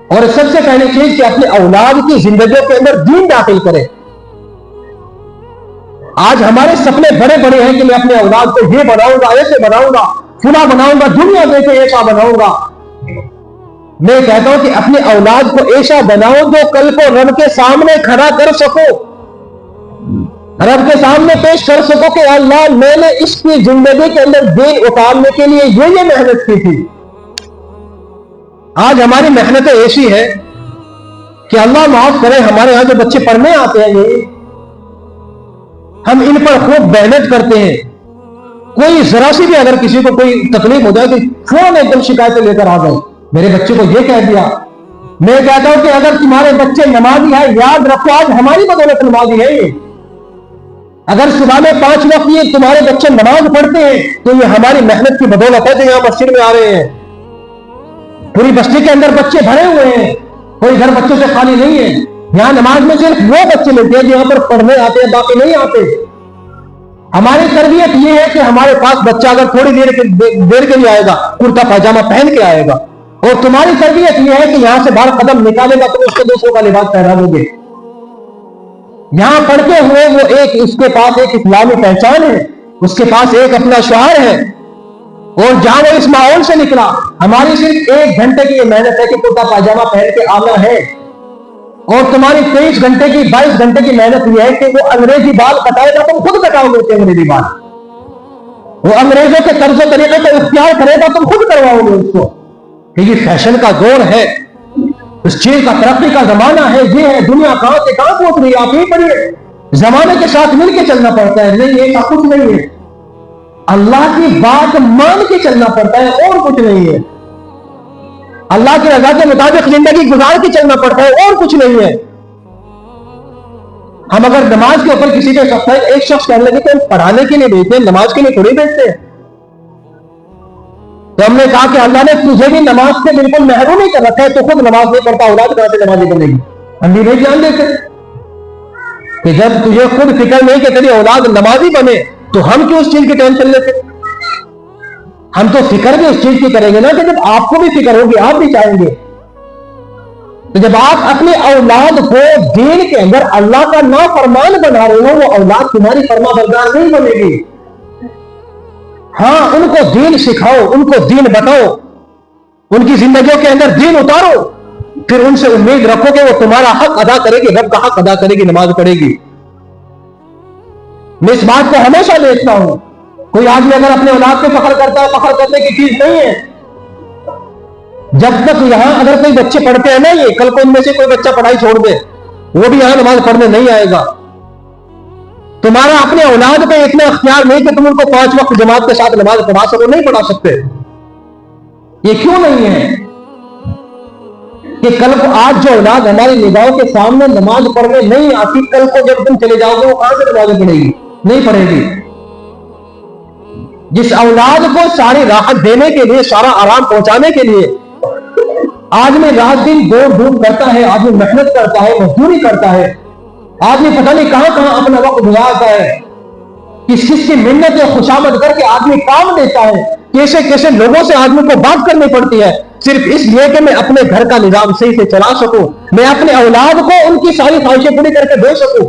اور سب سے پہلے چیز کہ اپنے اولاد کی زندگیوں کے اندر دین داخل کرے۔ آج ہمارے سپنے بڑے بڑے ہیں کہ میں اپنے اولاد کو یہ بناؤں گا، ایسے بناؤں گا، فلاں بناؤں گا، دنیا دیکھے ایسا بناؤں گا، میں کہتا ہوں کہ اپنے اولاد کو ایسا بناؤ جو کل کو رب کے سامنے کھڑا کر سکو، رب کے سامنے پیش کر سکو کہ اللہ میں نے اس کی زندگی کے اندر دین اتارنے کے لیے یہ محنت کی تھی۔ آج ہماری محنتیں ایسی ہے کہ اللہ معاف کرے، ہمارے یہاں جو بچے پڑھنے آتے ہیں یہ ہم ان پر خوب محنت کرتے ہیں، کوئی ذرا سی بھی اگر کسی کو کوئی تکلیف ہو جائے تو فوراً ایک دم شکایتیں لے کر آ گئے، میرے بچے کو یہ کہہ دیا۔ میں کہتا ہوں کہ اگر تمہارے بچے نمازی ہیں، یاد رکھو آج ہماری بدولت نمازی ہے یہ۔ اگر صبح میں 5 وقت یہ تمہارے بچے نماز پڑھتے ہیں تو یہ ہماری محنت کی بدولت ہے جو یہاں مسجد میں آ رہے ہیں۔ پوری بستی کے اندر بچے بھرے ہوئے ہیں، کوئی گھر بچوں سے خالی نہیں ہے۔ یہاں نماز میں صرف وہ بچے ملتے ہیں جو یہاں پر پڑھنے آتے ہیں، باقی نہیں آتے۔ ہماری تربیت یہ ہے کہ ہمارے پاس بچہ اگر تھوڑی دیر کے لیے آئے گا کرتا پاجامہ پہن کے آئے گا، اور تمہاری تربیت یہ ہے کہ یہاں سے باہر قدم نکالے گا تو اس کو دوسروں کا لباس پہناؤ گے۔ یہاں پڑھتے ہوئے وہ اس کے پاس ایک اسلامی پہچان ہے، اس کے پاس ایک اپنا شعار ہے، اور جہاں وہ اس ماحول سے نکلا، ہماری صرف 1 گھنٹے کی یہ محنت ہے کہ کرتا پاجامہ پہن کے آنا ہے، اور تمہاری 23 گھنٹے کی 22 گھنٹے کی محنت یہ ہے کہ وہ انگریزی بال کٹائے گا، تم خود کٹاؤ گے اسے انگریزی بال۔ وہ انگریزوں کے طرز و طریقے کو اختیار کرے گا، تم خود کرواؤ گے اس کو، کہ یہ فیشن کا دور ہے، اس چیز کا ترقی کا زمانہ ہے، یہ ہے دنیا کہاں سے کہاں پہنچ رہی ہے، آپ ہی پڑھیے۔ زمانے کے ساتھ مل کے چلنا پڑتا ہے، نہیں ایسا کچھ نہیں ہے، اللہ کی بات مان کے چلنا پڑتا ہے اور کچھ نہیں ہے، اللہ کی رضا کے مطابق زندگی گزار کے چلنا پڑتا ہے اور کچھ نہیں ہے۔ ہم اگر نماز کے اوپر کسی کے ایک شخص کہنے لگے کہ ہم پڑھانے کے لیے بھیجتے ہیں، نماز کے لیے تھوڑی بھیجتے ہیں، تو ہم نے کہا کہ اللہ نے تجھے بھی نماز سے بالکل محروم نہیں کر رکھا ہے، تو خود نماز نہیں پڑھتا، اولاد کہاں سے نمازی بنے گی؟ ہم بھی نہیں جان دیتے کہ جب تجھے خود فکر نہیں کہ تیری اولاد نمازی بنے تو ہم کیوں اس چیز کی ٹینشن لیتے؟ ہم تو فکر بھی اس چیز کی کریں گے نا کہ جب آپ کو بھی فکر ہوگی آپ بھی چاہیں گے۔ تو جب آپ اپنے اولاد کو دین کے اندر اللہ کا نافرمان بنا رہے ہو، وہ اولاد تمہاری فرما بردار نہیں بنے گی۔ ہاں، ان کو دین سکھاؤ، ان کو دین بتاؤ، ان کی زندگیوں کے اندر دین اتارو، پھر ان سے امید رکھو کہ وہ تمہارا حق ادا کرے گی، رب کا حق ادا کرے گی، نماز پڑھے گی۔ میں اس بات کو ہمیشہ دیکھتا ہوں، کوئی آدمی اگر اپنے اولاد پہ فخر کرتا ہے، فخر کرنے کی چیز نہیں ہے۔ جب تک یہاں اگر کوئی بچے پڑھتے ہیں نا، یہ کل کو ان میں سے کوئی بچہ پڑھائی چھوڑ دے، وہ بھی یہاں نماز پڑھنے نہیں آئے گا۔ تمہارا اپنے اولاد پہ اتنا اختیار نہیں کہ تم ان کو 5 وقت جماعت کے ساتھ نماز پڑھا سکو، نہیں پڑھا سکتے۔ یہ کیوں نہیں ہے کہ کل کو آج جو اولاد ہماری نگاہوں کے سامنے نماز پڑھنے نہیں آتی، کل کو جب تم چلے جاؤ گے وہ کہاں سے نماز پڑھے گی؟ نہیں پڑھے گی۔ جس اولاد کو ساری راحت دینے کے لیے، سارا آرام پہنچانے کے لیے آدمی رات دن دوڑ دھوپ کرتا ہے، آدمی محنت کرتا ہے، مزدوری کرتا ہے، آدمی پتہ نہیں کہاں کہاں اپنا وقت گزارتا ہے، کس کس کی منت اور خوشامد کر کے آدمی کام دیتا ہے، کیسے کیسے لوگوں سے آدمی کو بات کرنی پڑتی ہے، صرف اس لیے کہ میں اپنے گھر کا نظام صحیح سے چلا سکوں، میں اپنے اولاد کو ان کی ساری خواہشیں پوری کر کے دے سکوں،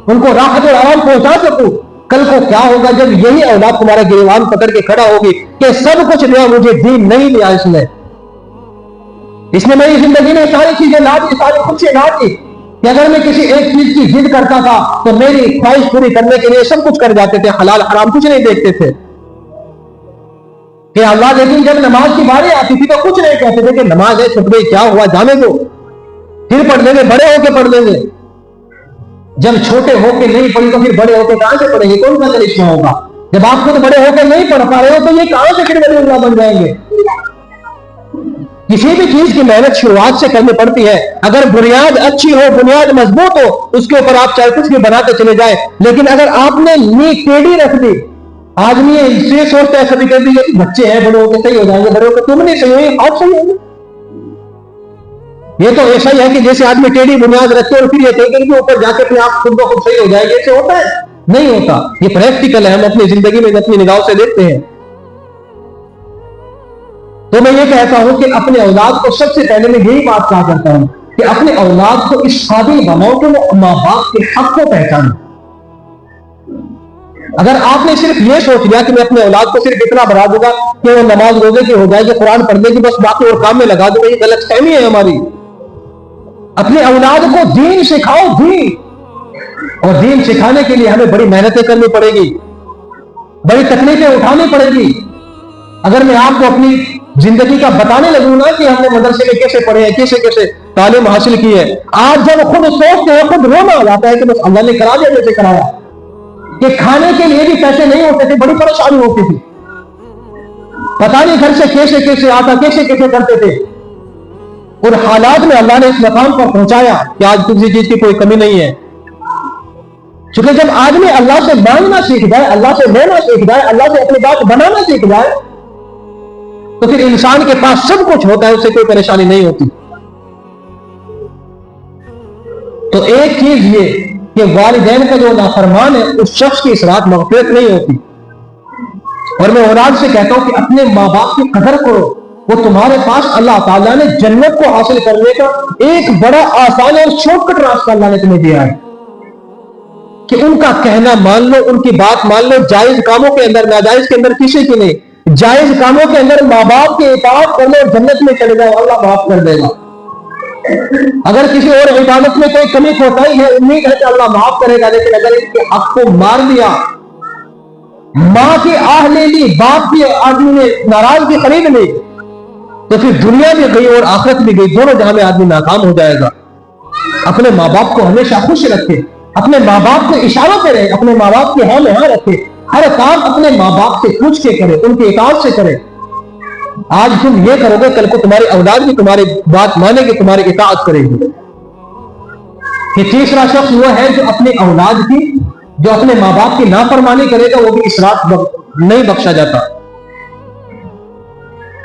ان کو راحت اور آرام پہنچا سکوں۔ کل کو کیا ہوگا جب یہی اولاد تمہارا گریبان پکڑ کے کھڑا ہوگی کہ سب کچھ لیا، مجھے دین نہیں لیا، اس نے میری زندگی میں ساری چیزیں لا دی، ساری خوشیاں لا دی، کہ اگر میں کسی ایک چیز کی ضد کرتا تھا تو میری خواہش پوری کرنے کے لیے سب کچھ کر جاتے تھے، حلال حرام کچھ نہیں دیکھتے تھے کہ اللہ، لیکن جب نماز کی باری آتی تھی تو کچھ نہیں کہتے تھے کہ نماز ہے، چھپ گئی، کیا ہوا، جانے دو، پھر پڑھ لیں گے، بڑے ہو کے پڑھ لیں گے۔ جب چھوٹے ہو کے نہیں پڑھی تو پھر بڑے ہو کے کہاں سے پڑھیں گے؟ کون سا کرشمہ ہوگا؟ جب آپ خود بڑے ہو کے نہیں پڑھ پا رہے ہو تو یہ کہاں سے پھر ولی اللہ بن جائیں گے؟ کسی بھی چیز کی محنت شروعات سے کرنی پڑتی ہے، اگر بنیاد اچھی ہو، بنیاد مضبوط ہو، اس کے اوپر آپ چاہے کچھ بھی بناتے چلے جائیں، لیکن اگر آپ نے نیک ٹیڑھی رکھ دی، آدمی یہ سوچتا ہے کبھی کبھی بچے ہیں بڑے ہو کے صحیح ہو جائیں گے، بڑے ہو کے تم نہیں صحیح ہوئی، آپ صحیح ہوں گے۔ یہ تو ایسا ہی ہے کہ جیسے آدمی ٹیڑھی بنیاد رکھتے اور پھر یہ کہے کہ اوپر جا کے اپنے آپ خود بخود صحیح ہو جائے گا، ایسے ہوتا ہے؟ نہیں ہوتا۔ یہ پریکٹیکل ہے، ہم اپنی زندگی میں اپنی نگاہوں سے دیکھتے ہیں۔ تو میں یہ کہتا ہوں کہ اپنے اولاد کو سب سے پہلے میں یہی بات کہا کرتا ہوں کہ اپنے اولاد کو اس قابل بناؤ کہ وہ ماں باپ کے حق کو پہچانے، اگر آپ نے صرف یہ سوچ لیا کہ میں اپنے اولاد کو صرف اتنا بڑھا دوں گا کہ وہ نماز روزے کی ہو جائے کہ قرآن پڑھنے کی بس باقی اور کام میں لگا دوں گا، یہ غلط فہمی ہے ہماری. اپنے اولاد کو دین سکھاؤ، دین. اور دین سکھانے کے لیے ہمیں بڑی محنتیں کرنی پڑے گی، بڑی تکلیفیں اٹھانی پڑے گی. اگر میں آپ کو اپنی زندگی کا بتانے لگوں نا کہ ہم نے مدرسے میں کیسے پڑھے ہیں، کیسے تعلیم حاصل کی ہے، آج جب خود سوچتے ہیں خود رونا آ جاتا ہے کہ بس اللہ نے کرا دیا جیسے کرایا. کہ کھانے کے لیے بھی پیسے نہیں ہوتے تھے، بڑی پریشانی ہوتی تھی، پتہ نہیں گھر سے کیسے آتا، کیسے کرتے تھے. اور حالات میں اللہ نے اس مقام پر پہنچایا کہ آج کسی چیز کی کوئی کمی نہیں ہے. چونکہ جب آدمی اللہ سے مانگنا سیکھ جائے، اللہ سے لینا سیکھ جائے، اللہ سے اپنی بات بنانا سیکھ جائے، تو پھر انسان کے پاس سب کچھ ہوتا ہے، اسے کوئی پریشانی نہیں ہوتی. تو ایک چیز یہ کہ والدین کا جو نافرمان ہے اس شخص کی اس رات مغفرت نہیں ہوتی. اور میں اولاد سے کہتا ہوں کہ اپنے ماں باپ کی قدر کرو، وہ تمہارے پاس اللہ تعالیٰ نے جنت کو حاصل کرنے کا ایک بڑا آسان اور شارٹ کٹ راستہ اللہ نے تمہیں دیا ہے کہ ان کا کہنا مان لو، ان کی بات مان لو. جائز کاموں کے اندر، ناجائز کے اندر کسی کی نہیں. جائز کاموں کے اندر ماں باپ کی اطاعت کر لو، جنت میں چلے جاؤ، اللہ معاف کر دے گا. اگر کسی اور عبادت میں کوئی کمی کوتاہی ہے، امید ہے کہ اللہ معاف کرے گا. لیکن اگر اس کے حق کو مار دیا، ماں کی آہ لے لی، باپ کی آدمی نے ناراضگی خرید لی، تو پھر دنیا بھی گئی اور آخرت بھی گئی، دونوں جہاں میں آدمی ناکام ہو جائے گا. اپنے ماں باپ کو ہمیشہ خوش رکھے، اپنے ماں باپ کے اشاروں پہ رہے، اپنے ماں باپ کے ہاں میں ہاں رکھے، ہر کام اپنے ماں باپ سے پوچھ کے کرے، ان کی اطاعت سے کرے. آج تم یہ کرو گے، کل کو تمہاری اولاد بھی تمہاری بات مانے گی، تمہاری اطاعت کرے گی. یہ تیسرا شخص وہ ہے جو اپنی اولاد کی، جو اپنے ماں باپ کی نافرمانی کرے گا، وہ بھی اس رات نہیں بخشا جاتا.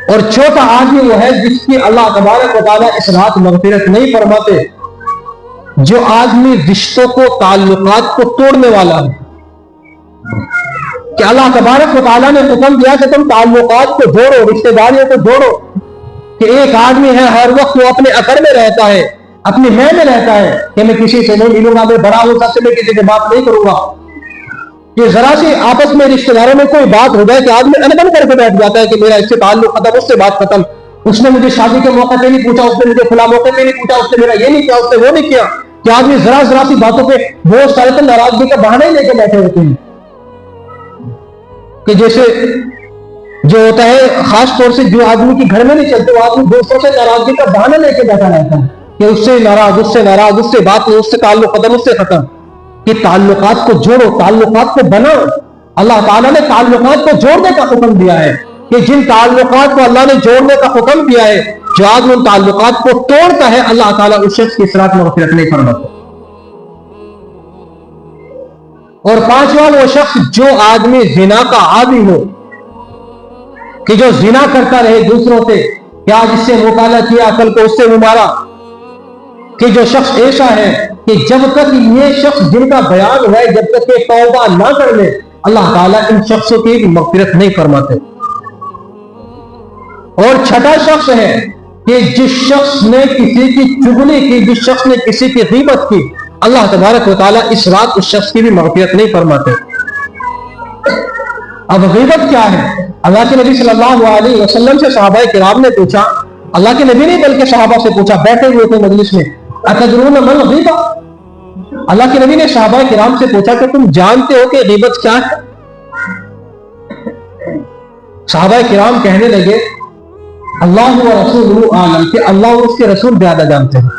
اور چوتھا آدمی وہ ہے جس کی اللہ تبارک و تعالیٰ اس رات مغفرت نہیں فرماتے، جو آدمی رشتوں کو، تعلقات کو توڑنے والا ہے. کہ اللہ تبارک و تعالیٰ نے حکم دیا کہ تم تعلقات کو جوڑو، رشتہ داریوں کو جوڑو. کہ ایک آدمی ہے ہر وقت وہ اپنے اکڑ میں رہتا ہے، اپنی میں رہتا ہے کہ میں کسی سے نہیں ملوں گا، میں بڑا ہوں سب سے، میں کسی سے بات نہیں کروں گا. کہ ذرا سی آپس میں رشتہ داروں میں کوئی بات ہو جائے کہ آدمی انبن کر کے بیٹھ جاتا ہے کہ میرا اس سے تعلق ختم، اس سے بات ختم، اس نے مجھے شادی کے موقع پہ نہیں پوچھا، اس نے مجھے فلاں موقع پہ نہیں پوچھا، اس نے میرا یہ نہیں کیا، اس نے وہ نہیں کیا. کہ آدمی ذرا سی باتوں پہ بہت سارے تو ناراضگی کا بہانہ ہی لے کے بیٹھے ہوتے ہیں. کہ جیسے جو ہوتا ہے خاص طور سے جو آدمی کی گھر میں نہیں چلتے، وہ آدمی دوستوں سے ناراضگی کا بہانہ لے کے بیٹھا رہتا ہے کہ اس سے ناراض، اس سے ناراض، اس سے بات نہیں، اس سے تعلق ختم، اس سے ختم. کہ تعلقات کو جوڑو، تعلقات کو بناؤ. اللہ تعالیٰ نے تعلقات کو جوڑنے کا حکم دیا ہے کہ جن تعلقات کو اللہ نے جوڑنے کا حکم دیا ہے، جو آدمی ان تعلقات کو توڑتا ہے، اللہ تعالیٰ اس شخص کی اس رات مغفرت نہیں فرماتا. اور پانچواں وہ شخص جو آدمی زنا کا عادی ہو، کہ جو زنا کرتا رہے دوسروں سے، کہ آج اس سے مکالمہ کیا، کل کو اس سے مارا. کہ جو شخص ایسا ہے کہ جب تک یہ شخص جن کا بیان ہوا ہے، جب تک یہ توبہ نہ کر لے، اللہ تعالیٰ ان شخصوں کی مغفرت نہیں فرماتے. اور چھٹا شخص ہے کہ جس شخص نے کسی کی چغلی کی، جس شخص نے کسی کی غیبت کی، اللہ تبارک و تعالیٰ اس رات اس شخص کی بھی مغفرت نہیں فرماتے. اب غیبت کیا ہے؟ اللہ کے نبی صلی اللہ علیہ وسلم سے صحابہ کرام نے پوچھا، اللہ کے نبی نہیں بلکہ صحابہ سے پوچھا، بیٹھے ہوئے تھے مجلس میں، اتدرون ما الغیبہ؟ اللہ کے نبی نے صحابہ کرام سے پوچھا کہ تم جانتے ہو کہ غیبت کیا ہے؟ صحابہ کرام کہنے لگے اللہ و رسولہ اعلم، کہ اللہ اور اس کے رسول زیادہ جانتے ہیں.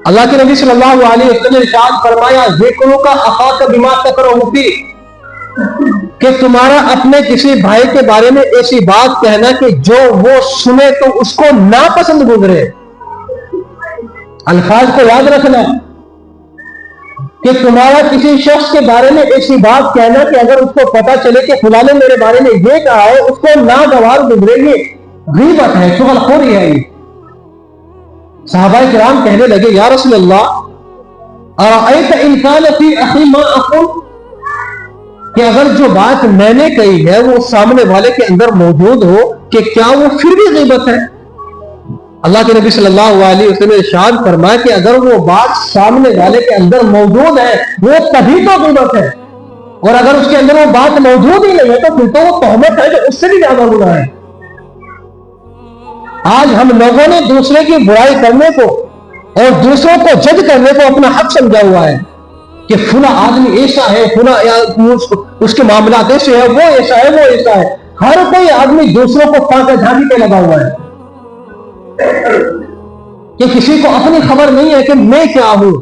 اللہ کے نبی صلی اللہ علیہ وسلم نے ارشاد فرمایا ذکرک اخاک بما تکرہ فی، کہ تمہارا اپنے کسی بھائی کے بارے میں ایسی بات کہنا کہ جو وہ سنے تو اس کو ناپسند گزرے. الفاظ کو یاد رکھنا کہ تمہارا کسی شخص کے بارے میں ایسی بات کہنا کہ اگر اس کو پتا چلے کہ فلاں نے میرے بارے میں یہ کہا ہے، اس کو ناگوار گزرے، یہ غیبت ہے، چغل خوری ہے. یہ صحابہ کرام کہنے لگے یا رسول اللہ ارأیت ان کان فی اخی ما اقول، کہ اگر جو بات میں نے کہی ہے وہ سامنے والے کے اندر موجود ہو، کہ کیا وہ پھر بھی غیبت ہے؟ اللہ کے نبی صلی اللہ علیہ وسلم نے ارشاد فرمایا کہ اگر وہ بات سامنے والے کے اندر موجود ہے، وہ تبھی تو غیبت ہے. اور اگر اس کے اندر وہ بات موجود ہی نہیں ہے تو پھر تو وہ تہمت ہے جو اس سے بھی زیادہ گناہ ہے۔ آج ہم لوگوں نے دوسرے کی برائی کرنے کو اور دوسروں کو جج کرنے کو اپنا حق سمجھا ہوا ہے کہ فلاں آدمی ایسا ہے، فلاں اس کے معاملات ایسے ہے، وہ ایسا ہے، وہ ایسا ہے۔ ہر کوئی آدمی دوسروں کو پاکا جھانکی پہ لگا ہوا ہے کہ کسی کو اپنی خبر نہیں ہے کہ میں کیا ہوں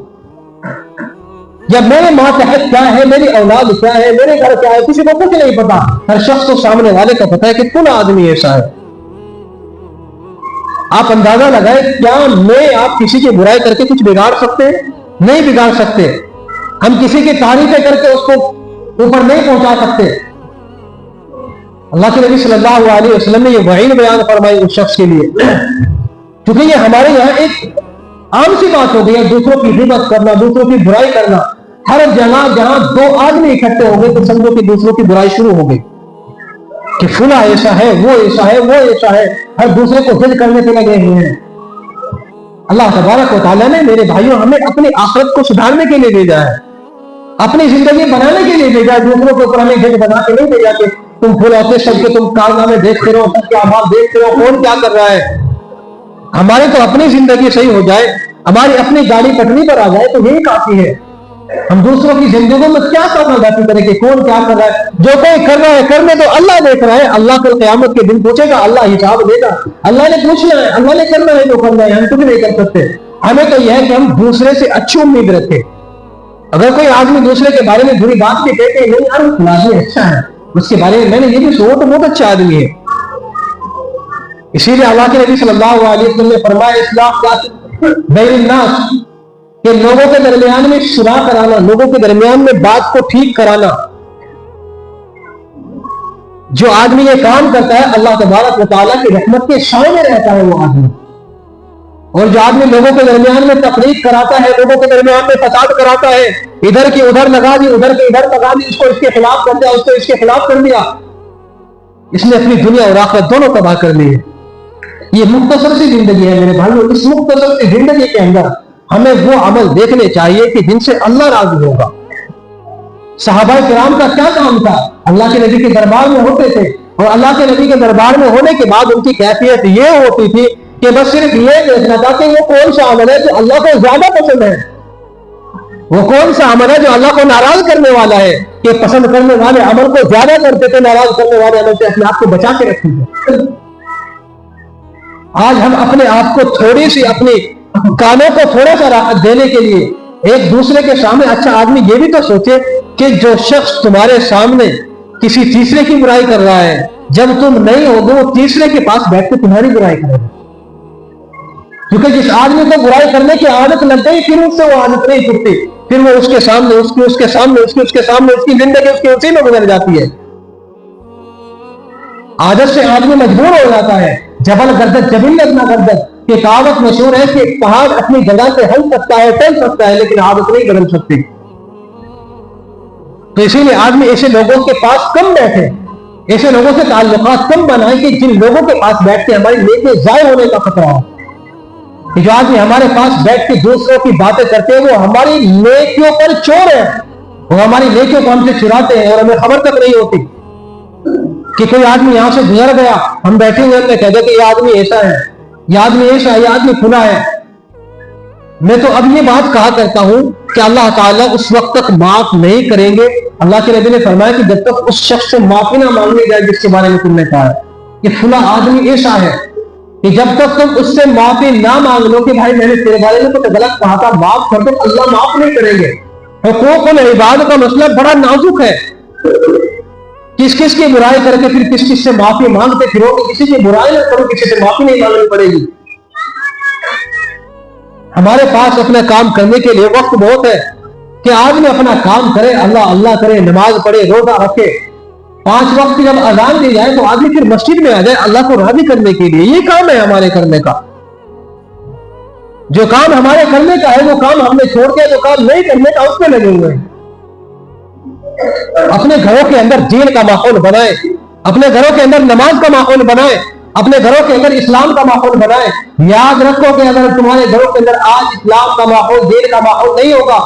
یا میرے ماتحت کیا ہے، میری اولاد کیا ہے، میرے گھر کیا ہے، کسی کو کچھ نہیں پتا۔ ہر شخص کو سامنے والے کا پتا ہے کہ فلاں آدمی ایسا ہے۔ آپ اندازہ لگائیں، کیا میں آپ کسی کی برائی کر کے کچھ بگاڑ سکتے ہیں؟ نہیں بگاڑ سکتے۔ ہم کسی کی تعریفیں کر کے اس کو اوپر نہیں پہنچا سکتے۔ اللہ کے نبی صلی اللہ علیہ وسلم نے یہ وعید بیان فرمائی اس شخص کے لیے، کیونکہ یہ ہمارے یہاں ایک عام سی بات ہو گئی ہے، دوسروں کی غیبت کرنا، دوسروں کی برائی کرنا۔ ہر جگہ جہاں دو آدمی اکٹھے ہو گئے تو سمجھو کہ دوسروں کی برائی شروع ہو گئی کہ فلاں ایسا ہے، وہ ایسا ہے، وہ ایسا ہے، ہر دوسرے کو جج کرنے پہ لگے ہوئے ہیں۔ اللہ تبارک و تعالیٰ نے میرے بھائیوں ہمیں اپنی آخرت کو سدھارنے کے لیے بھیجا ہے، اپنی زندگی بنانے کے لیے بھیجا ہے۔ دوسروں کے اوپر ہمیں جج بنا کے نہیں بھیجا کہ تم فلاں سب کے تم کارنامے دیکھتے رہو، سب کے اعمال دیکھتے رہو، کون کیا کر رہا ہے۔ ہماری تو اپنی زندگی صحیح ہو جائے، ہماری اپنی گاڑی پٹری پر آ جائے تو یہی کافی ہے۔ ہم دوسروں کی زندگیوں میں کیا سمجھداری کریں کہ کون کیا کر رہا ہے؟ جو کوئی کر رہا ہے کرنے تو اللہ دیکھ رہا ہے۔ اللہ کل قیامت کے دن پوچھے گا، اللہ حساب دے گا، اللہ نے پوچھنا ہے، اللہ نے کرنا ہے جو کرنا ہے، ہم کچھ نہیں کر سکتے۔ ہمیں تو یہ ہے کہ ہم دوسرے سے اچھی امید رکھیں۔ اگر کوئی آدمی دوسرے کے بارے میں بری بات بھی کہتے ہیں، نہیں یار فلاں اچھا ہے، اس کے بارے میں نے یہ بھی سوچا تو بہت اچھا آدمی ہے۔ اسی لیے اللہ کے نبی صلی اللہ علیہ وسلم نے فرمایا اصلاح بین الناس، کہ لوگوں کے درمیان میں صلح کرانا، لوگوں کے درمیان میں بات کو ٹھیک کرانا۔ جو آدمی یہ کام کرتا ہے اللہ تبارک و تعالیٰ کی رحمت کے چھاؤں میں رہتا ہے وہ آدمی۔ اور جو آدمی لوگوں کے درمیان میں تفریق کراتا ہے، لوگوں کے درمیان میں فساد کراتا ہے، ادھر کی ادھر لگا دی، ادھر کی ادھر لگا دی، اس کو اس کے خلاف کر دیا، اس کو اس کے خلاف کر دیا، اس نے اپنی دنیا اور آخرت دونوں تباہ کر لی ہے۔ یہ مختصر سی زندگی ہے میرے بھائیوں، اس مختصر سی زندگی کے اندر ہمیں وہ عمل دیکھنے چاہیے کہ جن سے اللہ راضی ہوگا۔ صحابہ کرام کا کیا کام تھا؟ اللہ کے نبی کے دربار میں ہوتے تھے، اور اللہ کے نبی کے دربار میں ہونے کے بعد ان کی کیفیت یہ ہوتی تھی کہ بس صرف یہ دیکھنا تھا کہ وہ کون سا عمل ہے جو اللہ کو زیادہ پسند ہے، وہ کون سا عمل ہے جو اللہ کو ناراض کرنے والا ہے، کہ پسند کرنے والے عمل کو زیادہ کرتے تھے، ناراض کرنے والے عمل سے اپنے آپ کو بچا کے رکھتے تھے۔ آج ہم اپنے آپ کو تھوڑی سی، اپنے کانوں کو تھوڑا سا راحت دینے کے لیے ایک دوسرے کے سامنے، اچھا آدمی یہ بھی تو سوچے کہ جو شخص تمہارے سامنے کسی تیسرے کی برائی کر رہا ہے، جب تم نہیں ہوگے وہ تیسرے کے پاس بیٹھ کے تمہاری برائی کرے گا، کیونکہ جس آدمی کو برائی کرنے کی عادت لگ گئی پھر اس سے وہ عادت نہیں چھوٹتی، پھر وہ اس کے سامنے، اس کے سامنے، اس کے سامنے، اس کی زندگی اس کی اسی میں گزر جاتی ہے۔ عادت سے آدمی مجبور ہو جاتا ہے۔ جبل گردت جبلت نہ گردت، یہ کہاوت مشہور ہے کہ پہاڑ اپنی جگہ سے ہل سکتا ہے، ٹل سکتا ہے، لیکن عادت نہیں بدل سکتی۔ تو اسی لیے آدمی ایسے لوگوں کے پاس کم بیٹھے، ایسے لوگوں سے تعلقات کم بنائیں کہ جن لوگوں کے پاس بیٹھ کے ہماری نیکی ضائع ہونے کا خطرہ ہو۔ کہ جو آدمی ہمارے پاس بیٹھ کے دوسروں کی باتیں کرتے ہیں وہ ہماری نیکیوں پر چور ہے، وہ ہماری نیکیوں کو ہم سے چراتے ہیں اور ہمیں خبر تک نہیں ہوتی کہ کوئی آدمی یہاں سے گزر گیا، ہم بیٹھیں گے، ہم نے کہہ دیا کہ یہ آدمی ایسا ہے، یہ آدمی ایسا ہے، یہ آدمی کھلا ہے۔ میں تو اب یہ بات کہا کرتا ہوں کہ اللہ تعالیٰ اس وقت تک معاف نہیں کریں گے۔ اللہ کے نبی نے فرمایا کہ جب تک اس شخص سے معافی نہ مانگی جائے جس کے بارے میں تم نے کہا ہے کہ فلاں آدمی ایسا ہے، کہ جب تک تم اس سے معافی نہ مانگ لو کہ بھائی میں نے تیرے بارے میں کچھ غلط کہا تھا، معاف کر دو، اللہ معاف نہیں کریں گے۔ حقوق العباد کا مسئلہ بڑا نازک ہے، کس کس کی برائی کر کے پھر کس کس سے معافی مانگتے پھرو کہ کسی کی برائی نہ کرو، کسی سے معافی نہیں مانگنی پڑے گی۔ ہمارے پاس اپنا کام کرنے کے لیے وقت بہت ہے کہ آدمی اپنا کام کرے، اللہ اللہ کرے، نماز پڑھے، روزہ رکھے، 5 وقت جب اذان دی جائے تو آدمی پھر مسجد میں آ جائے اللہ کو راضی کرنے کے لیے۔ یہ کام ہے ہمارے کرنے کا، جو کام ہمارے کرنے کا ہے وہ کام ہم نے چھوڑ کے جو کام نہیں کرنے کا اس میں لگے ہوئے ہیں۔ اپنے گھروں کے اندر دین کا ماحول بنائیں، اپنے گھروں کے اندر نماز کا ماحول بنائیں، اپنے گھروں کے اندر اسلام کا ماحول بنائیں۔ یاد رکھو کہ اگر تمہارے گھروں کے اندر آج اسلام کا ماحول، دین کا ماحول نہیں ہوگا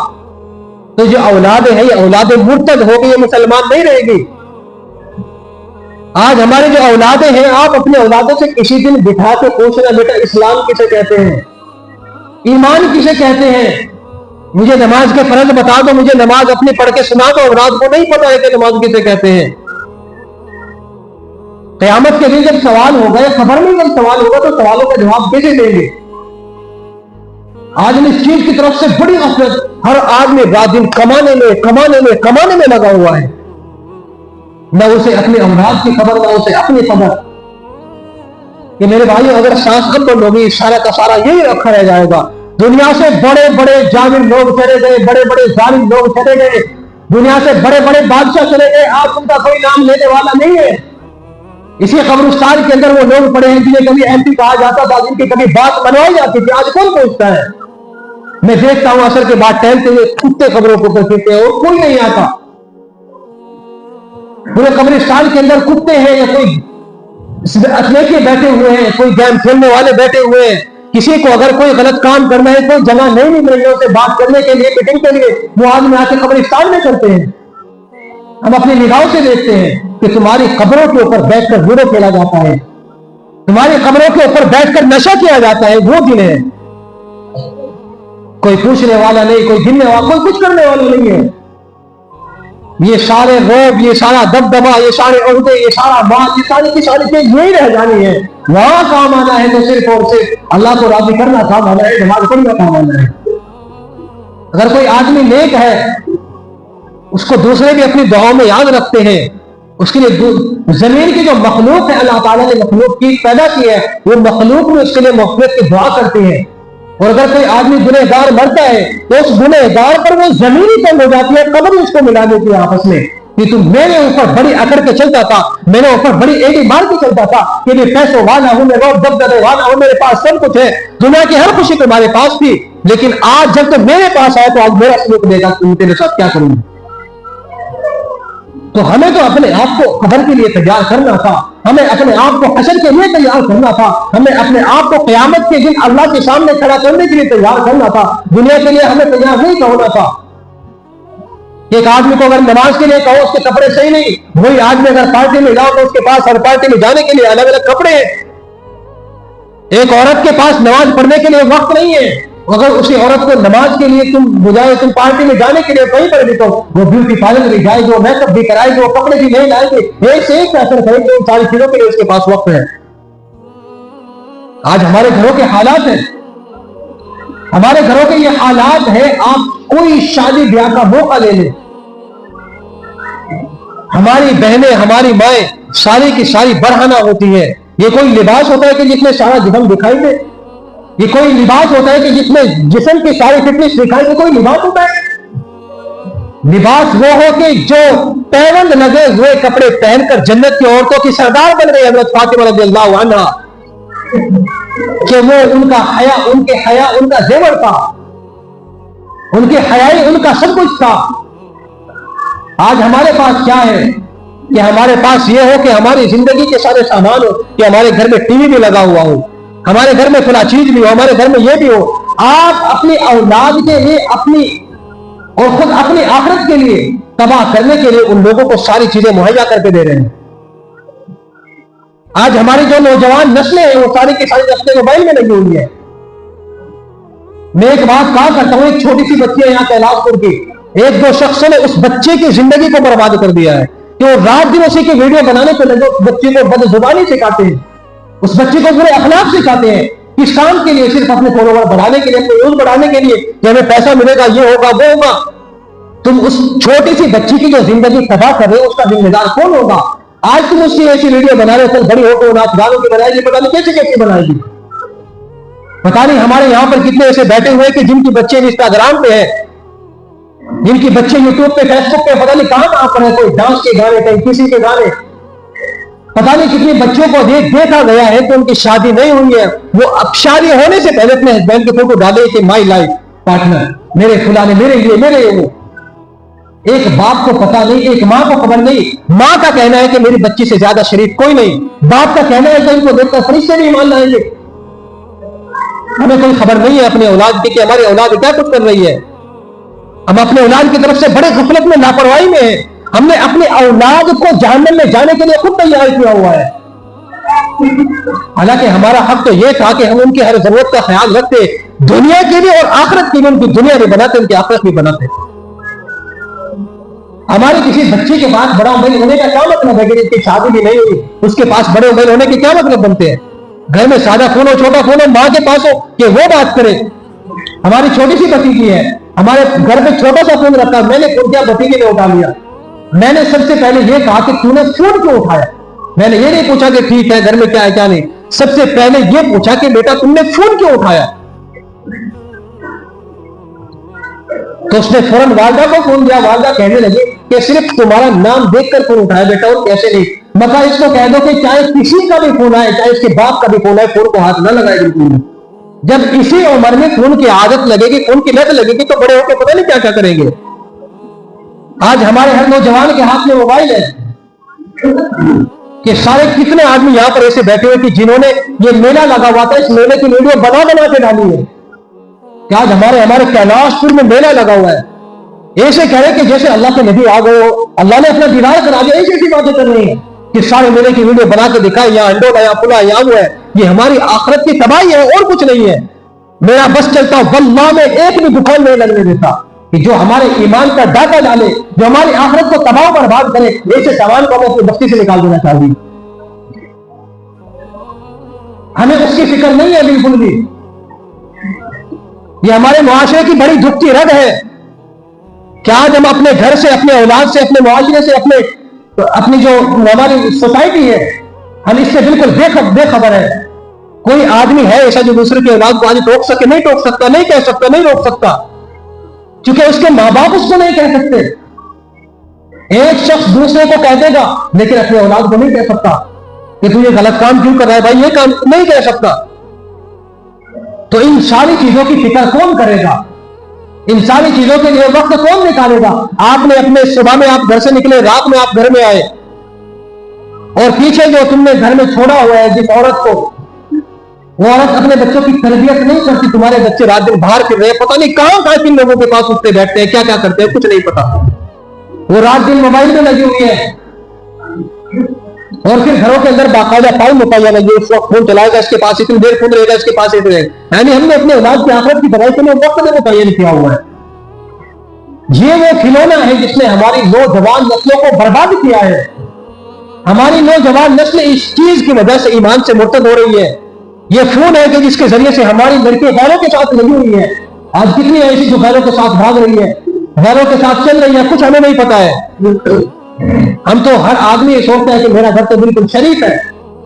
تو جو اولادیں ہیں یہ اولاد مرتد ہو گئی، یہ مسلمان نہیں رہے گی۔ آج ہماری جو اولادیں ہیں، آپ اپنے اولادوں سے کسی دن بٹھا کے پوچھنا بیٹا اسلام کسے کہتے ہیں، ایمان کسے کہتے ہیں، مجھے نماز کے فرض بتا دو، مجھے نماز اپنی پڑھ کے سنا دو۔ اولاد کو نہیں پتا ہے کہ نماز کسے کہتے ہیں۔ قیامت کے دن جب سوال ہوگا، خبر نہیں جب سوال ہوگا تو سوالوں کا جواب کیسے دیں گے؟ آج اس چیز کی طرف سے بڑی غفلت، ہر آدمی رات دن کمانے میں لگا ہوا ہے، نہ اسے اپنے اولاد کی خبر، نہ اسے اپنی خبر۔ کہ میرے بھائیو اگر سانس اب لوگی سارا کا سارا یہی رکھا رہ جائے گا۔ دنیا سے بڑے بڑے جابر لوگ چلے گئے، بڑے بڑے ظالم لوگ چلے گئے، دنیا سے بڑے بڑے بادشاہ چلے گئے، آپ ان کا کوئی نام لینے والا نہیں ہے۔ اسی قبرستان کے اندر وہ لوگ پڑے ہیں جنہیں کبھی ایم پی کہا جاتا تھا، جن کی کبھی بات منوائی جاتی تھی، آج کون پوچھتا ہے؟ میں دیکھتا ہوں اثر کے بعد ٹہلتے ہوئے کتے قبروں کو اوپر پھرتے ہیں، کوئی نہیں آتا۔ پورے قبرستان کے اندر کتے ہیں یا کوئی اطلیقے بیٹھے ہوئے ہیں، کوئی گیم کھیلنے والے بیٹھے ہوئے ہیں۔ کسی کو اگر کوئی غلط کام کرنا ہے، کوئی جگہ نہیں مل رہی ہے اسے بات کرنے کے لیے، میٹنگ کے لیے، وہ آدمی آ کے قبرستان میں کرتے ہیں۔ ہم اپنی نگاہوں سے دیکھتے ہیں کہ تمہاری قبروں کے اوپر بیٹھ کر لوڈو کھیلا جاتا ہے، تمہاری قبروں کے اوپر بیٹھ کر نشہ کیا جاتا ہے، وہ دن ہے۔ کوئی پوچھنے والا نہیں، کوئی گننے والا، کوئی کچھ کرنے والا نہیں ہے۔ یہ سارے روب، یہ سارا دبدبا، یہ سارے عہدے، یہ سارا مال، یہ ساری کی ساری چیز یہی رہ جانی ہے۔ وہاں کام آنا ہے تو صرف اور صرف اللہ کو راضی کرنا کام آنا ہے، نماز پڑھنا کام آنا ہے۔ اگر کوئی آدمی نیک ہے، اس کو دوسرے بھی اپنی دعاؤں میں یاد رکھتے ہیں، اس کے لیے زمین کی جو مخلوق ہے اللہ تعالیٰ نے مخلوق کی پیدا کی ہے، وہ مخلوق میں اس کے لیے مغفرت کی دعا کرتی ہے۔ اور اگر کوئی آدمی گنہگار مرتا ہے تو اس گنہگار پر وہ زمین ہی تنگ ہو جاتی ہے، قبر اس کو ملا دیتی ہے آپس میں کہ تم میرے اوپر بڑی اکڑ کے چلتا تھا، میرے اوپر بڑی ایڈی مار کے چلتا تھا کہ میں پیسوں والا ہوں، میں روب دبدبے والا ہوں، میرے پاس سب کچھ ہے، دنیا کی ہر خوشی تمہارے پاس تھی، لیکن آج جب تم میرے پاس آئے تو آج میرا سلوک دے گا، تم تیرے ساتھ کیا کروں گا؟ تو ہمیں تو اپنے آپ کو قبر کے لیے تیار کرنا تھا، ہمیں اپنے آپ کو حشر کے لیے تیار کرنا تھا، ہمیں اپنے آپ کو قیامت کے دن اللہ کے سامنے کھڑا کرنے کے لیے تیار کرنا تھا، دنیا کے لیے ہمیں تیار نہیں ہونا تھا۔ ایک آدمی کو اگر نماز کے لیے کہو اس کے کپڑے صحیح نہیں، وہی آدمی اگر پارٹی میں جاؤ تو اس کے پاس ہر پارٹی میں جانے کے لیے الگ الگ کپڑے ہیں۔ ایک عورت کے پاس نماز پڑھنے کے لیے وقت نہیں ہے، اگر اسی عورت کو نماز کے لیے تم بجائے تم پارٹی میں جانے کے لیے کہیں پر بھی تو وہ بیوٹی پارلر بھی جائے گی، وہ میک اپ بھی کرائے گی، وہ کپڑے بھی نہیں لائے گی، ایک سے ایک فیشن کرے گی، ان ساری چیزوں کے لیے اس کے پاس وقت ہے۔ آج ہمارے گھروں کے حالات ہیں، ہمارے گھروں کے یہ حالات ہیں، آپ کوئی شادی بیاہ کا موقع لے لیں، ہماری بہنیں، ہماری مائیں ساری کی ساری برہنہ ہوتی ہے۔ یہ کوئی لباس ہوتا ہے کہ جس میں سارا جسم دکھائی دے؟ یہ کوئی لباس ہوتا ہے کہ جس میں جسم کی ساری فٹنس دکھائی دے؟ کوئی لباس ہوتا ہے؟ لباس وہ ہو کہ جو پیوند لگے ہوئے کپڑے پہن کر جنت کی عورتوں کی سردار بن گئی حضرت فاطمہ رضی اللہ عنہا، کہ وہ ان کا حیا، ان کے حیا ان کا زیور تھا، ان کے حیائی ان کا سب کچھ تھا۔ آج ہمارے پاس کیا ہے کہ ہمارے پاس یہ ہو کہ ہماری زندگی کے سارے سامان ہو، کہ ہمارے گھر میں ٹی وی بھی لگا ہوا ہو، ہمارے گھر میں فلاں چیز بھی ہو، ہمارے گھر میں یہ بھی ہو۔ آپ اپنی اولاد کے لیے، اپنی اور خود اپنی آخرت کے لیے تباہ کرنے کے لیے ان لوگوں کو ساری چیزیں مہیا کر کے دے رہے ہیں۔ آج ہماری جو نوجوان نسلیں ہیں وہ ساری کی ساری نسلیں موبائل میں لگی ہوئی ہیں۔ میں ایک بات کہا کرتا ہوں، ایک چھوٹی سی بچی ہے یہاں کیلاش پور کی، ایک دو شخصوں نے اس بچے کی زندگی کو برباد کر دیا ہے کہ وہ رات دن اسی کی ویڈیو بنانے پہ لگے، بچے کو بد زبانی سکھاتے ہیں، اس بچے کو برے اخلاق سکھاتے ہیں، کس کام کے لیے؟ صرف اپنے فالوور بڑھانے کے لیے، اپنے ویوز بڑھانے کے لیے کہ ہمیں پیسہ ملے گا، یہ ہوگا وہ ہوگا۔ تم اس چھوٹی سی بچی کی جو زندگی تباہ کر رہے ہو، اس کا ذمہ دار کون ہوگا؟ آج تم اس کی ایسی ویڈیو بنا رہے ہو، بڑی ہو تو ناچ گانوں کی بنائے گی، پتہ نہیں کیسے کیسے بنائے گی۔ پتہ نہیں ہمارے یہاں پر کتنے ایسے بیٹھے ہوئے کہ جن کی بچے انسٹاگرام پہ ہے، جن کی بچے یوٹیوب پہ، فیس بک پہ، پتہ نہیں کہاں پر ہے، کوئی ڈانس کے گانے، کہیں کسی کے گانے، پتہ نہیں کتنے بچوں کو دیکھا گیا ہے کہ ان کی شادی نہیں ہوئی ہے، وہ اب شادی ہونے سے پہلے اپنے ہسبینڈ کی فوٹو ڈالے کہ مائی لائف پارٹنر، میرے فلانے، میرے یہ، میرے وہ۔ ایک باپ کو پتہ نہیں، ایک ماں کو خبر نہیں، ماں کا کہنا ہے کہ میری بچی سے زیادہ شریف کوئی نہیں، باپ کا کہنا ہے کہ ان کو دیکھ کر فرشتے نہیں مان لائیں گے۔ ہمیں کوئی خبر نہیں ہے اپنے اولاد کی کہ ہماری اولاد کیا کچھ کر رہی ہے۔ ہم اپنے اولاد کی طرف سے بڑے غفلت میں لاپرواہی میں ہیں. ہم نے اپنے اولاد کو جہنم میں جانے کے لیے خود تیار کیا ہوا ہے. حالانکہ ہمارا حق تو یہ تھا کہ ہم ان کی ہر ضرورت کا خیال رکھتے, دنیا کے لیے اور آخرت کے لیے. ان کی دنیا بھی بناتے, ان کی آخرت بھی بناتے. ہمارے کسی بچے کے پاس بڑا موبائل ہونے کا کیا مطلب ہے کہ جس کی شادی بھی نہیں ہوئی اس کے پاس بڑے موبائل ہونے کے کیا مطلب بنتے ہیں؟ گھر میں سادہ فون ہو, چھوٹا فون ہو, ماں کے پاس ہو کہ وہ بات کرے. ہماری چھوٹی سی بھتیجی ہے, ہمارے گھر پہ چھوٹا سا فون رکھا, میں نے فون کیا بھتیجی نے اٹھا لیا. میں نے سب سے پہلے یہ کہا کہ تو نے فون کیوں اٹھایا؟ میں نے یہ نہیں پوچھا کہ ٹھیک ہے گھر میں کیا ہے کیا نہیں, سب سے پہلے یہ پوچھا کہ بیٹا تم نے فون کیوں اٹھایا؟ تو اس نے فوراً والدہ کو فون دیا. والدہ کہنے لگے کہ صرف تمہارا نام دیکھ کر فون اٹھایا بیٹا, اور کیسے نہیں. مگر اس کو کہہ دو کہ چاہے کسی کا بھی فون آئے, چاہے اس کے باپ کا بھی فون آئے, فون کو ہاتھ نہ لگائے بالکل. جب اسی عمر میں فون کی عادت لگے گی, فون کی لت لگے گی, تو بڑے ہو کے پتہ نہیں کیا کیا کریں گے. آج ہمارے ہر نوجوان کے ہاتھ میں موبائل ہے کہ سارے کتنے آدمی یہاں پر ایسے بیٹھے ہوئے کہ جنہوں نے یہ میلہ لگا ہوا تھا, اس میلے کی ویڈیو بنا بنا کے ڈالی ہے کہ آج ہمارے کیلاش پور میں میلہ لگا ہوا ہے. ایسے کہہ رہے کہ جیسے اللہ کے نبی آ گئے ہو, اللہ نے اپنا دیدار کرا دیا. ایسی باتیں کر رہی ہیں کہ سارے میلے کی ویڈیو بنا کے دکھائے, یہاں انڈول ہے, یہاں پلا, یہاں وہ ہے. یہ ہماری آخرت کی تباہی ہے اور کچھ نہیں ہے. میرا بس چلتا ہوں واللہ میں ایک بھی دکان نہیں لگنے دیتا کہ جو ہمارے ایمان کا ڈاکہ ڈالے, جو ہماری آخرت کو تباہ برباد کرے, ایسے سامان کو ہم اپنی بستی سے نکال دینا چاہیے. ہمیں اس کی فکر نہیں ہے بالکل بھی. یہ ہمارے معاشرے کی بڑی دکھتی رگ ہے کہ آج ہم اپنے گھر سے, اپنے اولاد سے, اپنے معاشرے سے, اپنی جو ہماری سوسائٹی ہے, ہم اس سے بالکل بے خبر ہے. کوئی آدمی ہے ایسا جو دوسرے کے اولاد کو آج ٹوک سکے؟ نہیں ٹوک سکتا, نہیں کہہ سکتا, نہیں روک سکتا, کیونکہ اس کے ماں باپ اس کو نہیں کہہ سکتے. ایک شخص دوسرے کو کہہ دے گا لیکن اپنے اولاد کو نہیں کہہ سکتا کہ تو یہ غلط کام کیوں کر رہا ہے بھائی, یہ کام نہیں کہہ سکتا. تو ان ساری چیزوں کی فکر کون کرے گا؟ ان ساری چیزوں کے لیے وقت کون نکالے گا؟ آپ نے اپنے صبح میں آپ گھر سے نکلے, رات میں آپ گھر میں آئے, اور پیچھے جو تم نے گھر میں چھوڑا ہوا ہے جس عورت کو, وہ عورت اپنے بچوں کی تربیت نہیں کرتی. تمہارے بچے رات دن باہر پھر رہے, پتہ نہیں کہاں کن لوگوں کے پاس اٹھتے بیٹھتے ہیں, کیا کیا کرتے ہیں, کچھ نہیں پتا. وہ رات دن موبائل میں لگی ہوئی ہے, اور پھر گھروں کے اندر باقاعدہ ٹائم متعین ہے, یہ اس وقت فون چلائے گا, اس کے پاس اتنی دیر فون رہے گا, اس کے پاس اتنے. یعنی ہم نے اپنے اولاد کی آخرت کی بھلائی کے لیے وقت میں متعین کیا ہوا ہے. یہ وہ کھلونا ہے جس نے ہماری نوجوان نسلوں کو برباد کیا ہے. ہماری نوجوان نسل اس چیز کی وجہ سے ایمان سے مرتد ہو رہی ہے. یہ فون ہے کہ جس کے ذریعے سے ہماری لڑکیاں غیروں کے ساتھ لگی ہوئی ہیں. آج کتنی ایسی جو غیروں کے ساتھ بھاگ رہی ہے, غیروں کے ساتھ چل رہی ہے, کچھ ہمیں نہیں پتا ہے. ہم تو ہر آدمی یہ سوچتا ہے کہ میرا گھر تو بالکل شریف ہے.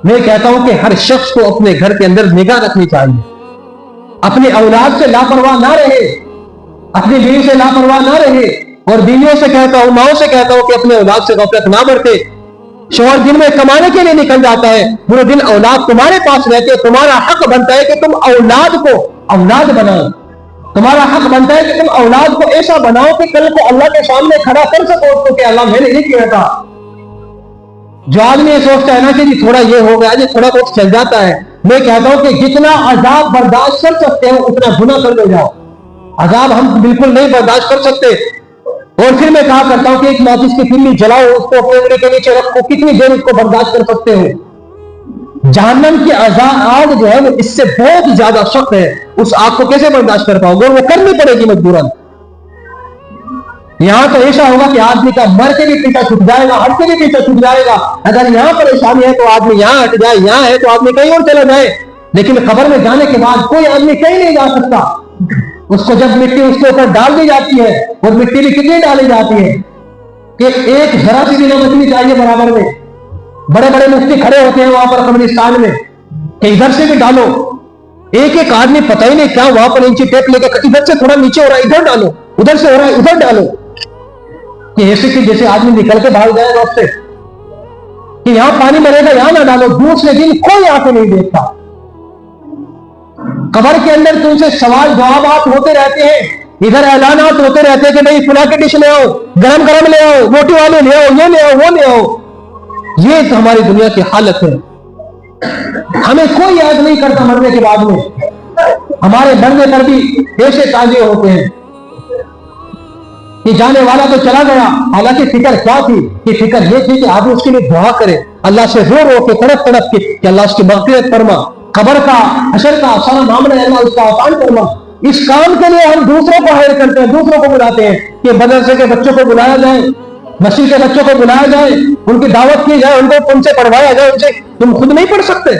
میں کہتا ہوں کہ ہر شخص کو اپنے گھر کے اندر نگاہ رکھنی چاہیے, اپنی اولاد سے لاپرواہ نہ رہے, اپنی بیوی سے لاپرواہ نہ رہے. اور بیویوں سے کہتا ہوں, ماؤں سے کہتا ہوں کہ اپنے اولاد سے غفلت نہ برتے. شوہر دن میں کمانے کے لیے نکل جاتا ہے, پورے دن اولاد تمہارے پاس رہتے, تمہارا حق بنتا ہے کہ تم اولاد کو اولاد بناؤ. تمہارا حق بنتا ہے کہ تم اولاد کو ایسا بناؤ کہ کل کو اللہ کے سامنے کھڑا کر سکو اس کو کہ اللہ میں نے نہیں کیا تھا. جو آدمی یہ سوچتا ہے نا کہ جی تھوڑا یہ ہو گیا, جی تھوڑا بہت چل جاتا ہے, میں کہتا ہوں کہ جتنا عذاب برداشت کر سکتے ہو اتنا گناہ کر لے جاؤ. عذاب ہم بالکل نہیں برداشت کر سکتے. اور پھر میں کہا کرتا ہوں کہ ایک ماچس کی تلی جلاؤ, اس کو اپنے انگلی کے نیچے رکھو, کتنی دیر اس کو برداشت کر سکتے ہو؟ جہنم کی آگ جو ہے وہ اس سے بہت زیادہ سخت ہے. اس آگ کو کیسے برداشت کر پاؤ گے؟ وہ کرنی پڑے گی مجبوراً. یہاں تو ایسا ہوگا کہ آدمی کا مر کے بھی پیچھا چھوٹ جائے گا, ہٹ کے بھی پیچھا چھوٹ جائے گا. اگر یہاں پریشانی ہے تو آدمی یہاں ہٹ جائے, یہاں ہے تو آدمی کہیں اور چلا جائے. لیکن قبر میں جانے کے بعد کوئی آدمی کہیں نہیں جا سکتا. اس کو جب مٹی اس کے اوپر ڈال دی جاتی ہے, اور مٹی بھی کتنی ڈالی جاتی ہے کہ ایک ذرا سی بھی نہ بچنی چاہیے برابر میں. بڑے بڑے مفتی کھڑے ہوتے ہیں وہاں پر قبرستان میں کہ ادھر سے بھی ڈالو. ایک ایک آدمی پتہ ہی نہیں کیا وہاں پر انچی ٹیپ لے کے ادھر سے تھوڑا نیچے ہو رہا ہے ادھر ڈالو, ادھر سے ہو رہا ہے ادھر ڈالو, کہ ایسے کہ جیسے آدمی نکل کے بھاگ جائے گا اس سے کہ یہاں پانی مرے گا یہاں نہ ڈالو. دوسرے دن کوئی آ کے نہیں دیکھتا. قبر کے اندر تم سے سوال جوابات ہوتے رہتے ہیں, ادھر اعلانات ہوتے رہتے ہیں کہ نہیں فلاں کے ڈش لے آؤ, گرم گرم لے آؤ, روٹی والے لے آؤ, یہ لے آؤ, وہ لے آؤ. یہ تو ہماری دنیا کی حالت ہے. ہمیں کوئی یاد نہیں کرتا مرنے کے بعد میں. ہمارے مرنے پر بھی ایسے تازے ہوتے ہیں. کہ جانے والا تو چلا گیا، حالانکہ فکر کیا تھی؟ کہ فکر یہ تھی کہ آدمی اس کے لیے دعا کرے، اللہ سے رو رو کے تڑپ تڑپ کے کہ اللہ اس کی مغفرت فرما، قبر کا حشر کا سارا معاملہ اللہ اس کا آسان فرما۔ اس کام کے لیے ہم دوسروں کو ہائر کرتے ہیں، دوسروں کو بلاتے ہیں کہ مدرسے کے بچوں کو بلایا جائے، مسجد کے بچوں کو بلایا جائے، ان کی دعوت کی جائے، ان سے پڑھوایا جائے، ان سے۔ تم خود نہیں پڑھ سکتے،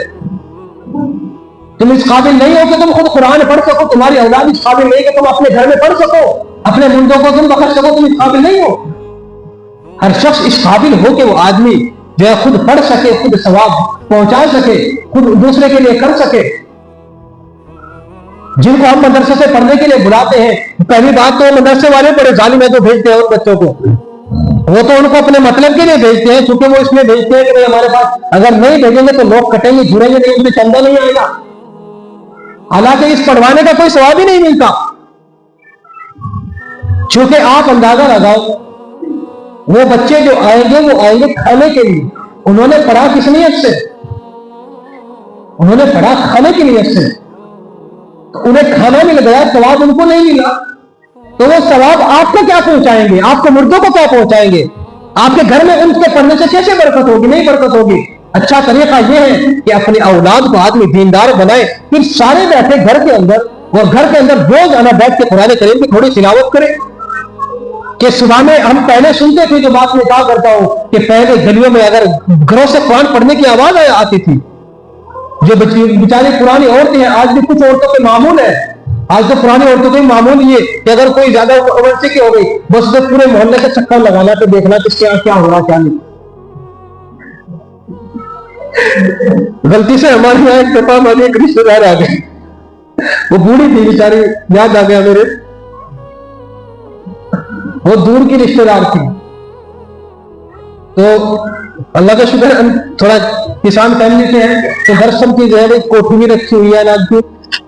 تم اس قابل نہیں ہو کہ تم خود قرآن پڑھ سکو، تمہاری اولاد اس قابل نہیں کہ تم اپنے گھر میں پڑھ سکو، اپنے مردوں کو تم بخش سکو، تم اس قابل نہیں ہو۔ ہر شخص اس قابل ہو کہ وہ آدمی جو ہے خود پڑھ سکے، خود ثواب پہنچا سکے، خود دوسرے کے لیے کر سکے۔ جن کو ہم مدرسے سے پڑھنے کے لیے بلاتے ہیں، پہلی بات تو مدرسے والے بڑے ظالم ہیں جو بھیجتے ہیں ان بچوں کو، وہ تو ان کو اپنے مطلب کے لیے بھیجتے ہیں، چونکہ وہ اس میں بھیجتے ہیں کہ ہمارے پاس اگر نہیں بھیجیں گے تو لوگ کٹیں گے، جڑیں گے نہیں، اس میں چندہ نہیں آئے گا، حالانکہ اس پڑھوانے کا کوئی ثواب ہی نہیں ملتا۔ چونکہ آپ اندازہ لگاؤ، وہ بچے جو آئیں گے وہ آئیں گے کھانے کے لیے، انہوں نے پڑھا کس نیت سے؟ انہوں نے پڑھا کھانے کی نیت سے، انہیں کھانا مل گیا، ثواب ان کو نہیں ملا، تو وہ ثواب آپ کو کیا پہنچائیں گے؟ آپ کو مردوں کو کیا پہنچائیں گے؟ آپ کے گھر میں ان کے پڑھنے سے کیسے برکت ہوگی؟ نہیں برکت ہوگی۔ اچھا طریقہ یہ ہے کہ اپنی اولاد کو آدمی دیندار بنائے، پھر سارے بیٹھے گھر کے اندر، اور گھر کے اندر روز آنا بیٹھ کے قرآن کریم کی تھوڑی تلاوت کرے۔ کہ صبح میں ہم پہلے سنتے تھے، جو بات میں کہا کرتا ہوں کہ پہلے گلیوں میں اگر گھروں سے قرآن پڑھنے کی آواز آتی تھی، جو بیچاری پرانی عورتیں ہیں، آج بھی کچھ عورتوں کے معمول ہے، آج تو پرانی عورتوں کے معمول یہ کہ اگر کوئی زیادہ عمر سے کی ہو گئی، بس تو پورے محلے کا چکر لگانا تو دیکھنا کس کے کیا ہو رہا کیا نہیں۔ غلطی سے ہمارے یہاں ایک دفعہ ہماری ایک رشتے دار آ گئے، وہ بوڑھی تھی بیچاری، یاد آ گیا میرے، وہ دور کی رشتے دار تھی۔ تو اللہ کا شکر ہم تھوڑا کسان فیملی سے ہیں، تو ہر سب کی جو ہے کوٹھی بھی رکھی ہوئی ہے، اناج کی،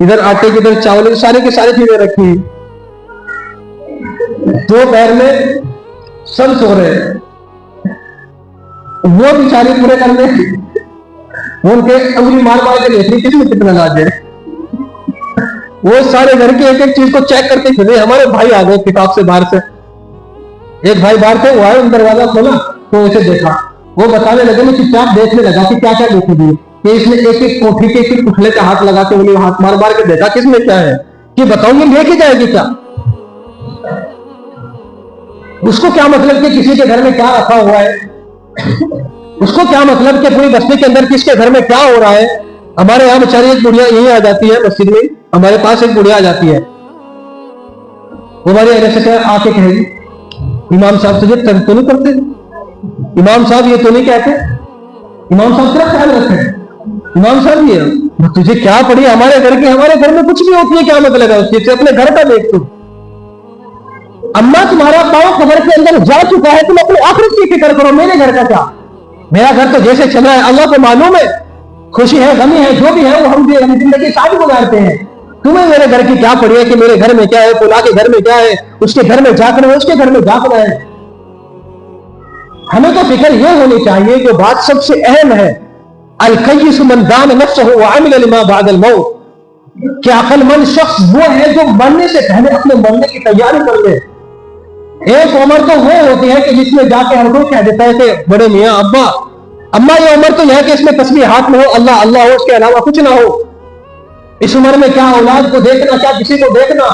ادھر آٹے کی، ادھر چاول، سارے کی ساری چیزیں رکھی ہوئی۔ دو پیر میں سب سو رہے ہیں، وہ بیچاری پورے کرنے، وہ ان کے انگلی مار مار کے دیکھ رہی کس میں کتنا لاج ہے، وہ سارے گھر کی ایک ایک چیز کو چیک کرتے پھرے۔ ہمارے بھائی آ گئے کتاب سے باہر سے، ایک بھائی باہر تھے، وہ آئے، دروازہ کھولا تو اسے دیکھا، وہ بتانے لگے، میں چپ چاپ دیکھنے لگا کہ کیا کیا دیکھے دیے، کہ اس نے ایک ایک کوٹھی کے ایک پٹھلے کا ہاتھ لگا کے انہیں ہاتھ مار مار کے دیکھا کس میں کیا ہے، کہ بتاؤں گی لے کے جائے گی کیا؟ اس کو کیا مطلب کہ کسی کے گھر میں کیا رکھا ہوا ہے، اس کو کیا مطلب کہ پوری بستی کے اندر کس کے گھر میں کیا ہو رہا ہے۔ ہمارے یہاں بیچاری ایک بڑھیا یہی آ جاتی ہے مسجد میں، ہمارے پاس ایک بڑھیا آ جاتی ہے، وہ ہمارے ایسے سے آ کے کہے گی، امام صاحب تجھے تنگ تو نہیں کرتے؟ امام صاحب یہ تو نہیں کہتے؟ امام صاحب تیرا خیال رکھتے ہیں؟ امام صاحب یہ تجھے کیا پڑی ہمارے گھر کی؟ ہمارے گھر میں کچھ بھی ہوتی ہے، کیا مطلب ہے اس چیز سے؟ اپنے گھر کا دیکھ تم، اما تمہارا پاؤں قبر کے اندر جا چکا ہے، تم اپنی آخرت کی فکر کرو، میرے گھر کا کیا؟ میرا گھر تو جیسے چل رہا ہے اللہ کو معلوم ہے، خوشی ہے غمی ہے جو بھی ہے وہ ہم زندگی ساتھ گزارتے ہیں، تمہیں میرے گھر کی کیا پڑی ہے کہ میرے گھر میں کیا ہے، فلاں کے گھر میں کیا ہے، اس کے گھر میں جا کر اس کے گھر میں جا کر ہے۔ ہمیں تو فکر یہ ہونی چاہیے، جو بات سب سے اہم ہے، الکیس من دان نفسہ وعمل لما بعد الموت، کہ عقل مند شخص وہ ہے جو مرنے سے پہلے اپنے مرنے کی تیاری کر لے۔ ایک عمر تو وہ ہوتی ہے کہ جس میں جا کے ہر کوئی کہہ دیتا ہے کہ بڑے میاں ابا اما، یہ عمر تو یہ ہے کہ اس میں تسبیح ہاتھ میں ہو، اللہ اللہ ہو، اس کے علاوہ کچھ نہ ہو۔ اس عمر میں کیا اولاد کو دیکھنا، کیا کسی کو دیکھنا،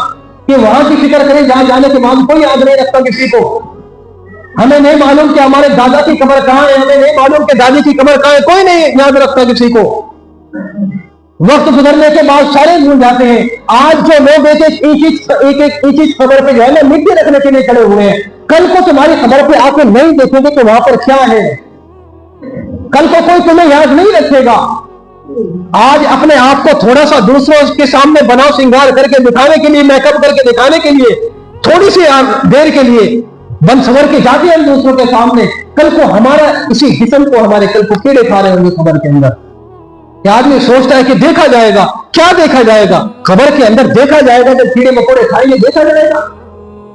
کہ وہاں کی فکر کریں جہاں جانے کے بعد کوئی یاد نہیں رکھتا کسی کو۔ ہمیں نہیں معلوم کہ ہمارے دادا کی قبر کہاں ہے، ہمیں نہیں معلوم کہ دادی کی قبر کہاں ہے، کوئی نہیں یاد رکھتا کسی کو۔ وقت گزرنے کے بعد سارے بھول جاتے ہیں۔ آج جو لوگ ایک ایک خبر پہ جو ہے نا مٹی رکھنے کے لیے کھڑے ہوئے ہیں، کل کو تمہاری خبر پہ آ کے نہیں دیکھیں گے کہ وہاں پر کیا ہے، کل کو کوئی تمہیں یاد نہیں رکھے گا۔ آج اپنے آپ کو تھوڑا سا دوسروں کے سامنے بناؤ سنگار کر کے دکھانے کے لیے، میک اپ کر کے دکھانے کے لیے، تھوڑی سی دیر کے لیے بن سور کے جاتے ہیں دوسروں کے سامنے، کل کو ہمارا اسی جسم کو ہمارے کل کو کیڑے کھا رہے ہوں گے قبر کے اندر۔ کہ آدمی سوچتا ہے کہ دیکھا جائے گا، کیا دیکھا جائے گا؟ قبر کے اندر دیکھا جائے گا، جب کیڑے مکوڑے کھائیں گے دیکھا جائے گا،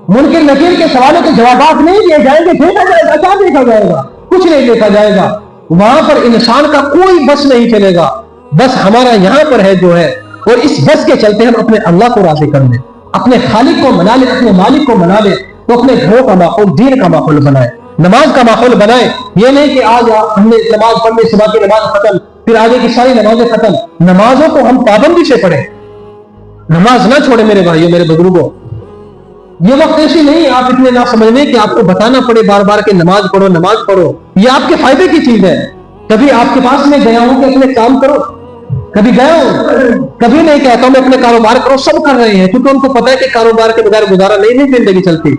منکر نکیر کے سوالوں کے جوابات نہیں دیے جائیں گے، دیکھا جائے گا، کیا دیکھا جائے گا؟ کچھ نہیں دیکھا جائے گا۔ وہاں پر انسان کا کوئی بس نہیں چلے گا، بس ہمارا یہاں پر ہے جو ہے، اور اس بس کے چلتے ہم اپنے اللہ کو راضی کر لیں، اپنے خالق کو منا لیں، اپنے مالک کو منا لیں، تو اپنے گھروں کا ماحول دین کا ماحول بنائے، نماز کا ماحول بنائے. یہ نہیں کہ آج ہم نے نماز پڑھ لی، صبح کی نماز ختم، پھر آگے کی ساری نمازیں ختم. نمازوں کو ہم پابندی سے پڑھیں، نماز نہ چھوڑے میرے بھائیوں میرے بزرگوں. یہ وقت ایسی نہیں آپ اتنے نہ سمجھنے کہ آپ کو بتانا پڑے بار بار کہ نماز پڑھو نماز پڑھو. یہ آپ کے فائدے کی چیز ہے. کبھی آپ کے پاس میں گیا ہوں کہ اپنے کام کرو، کبھی گیا ہوں، کبھی نہیں کہتا ہوں میں اپنے کاروبار کرو. سب کر رہے ہیں کیونکہ ان کو پتا ہے کہ کاروبار کے بغیر گزارا نہیں زندگی چلتی.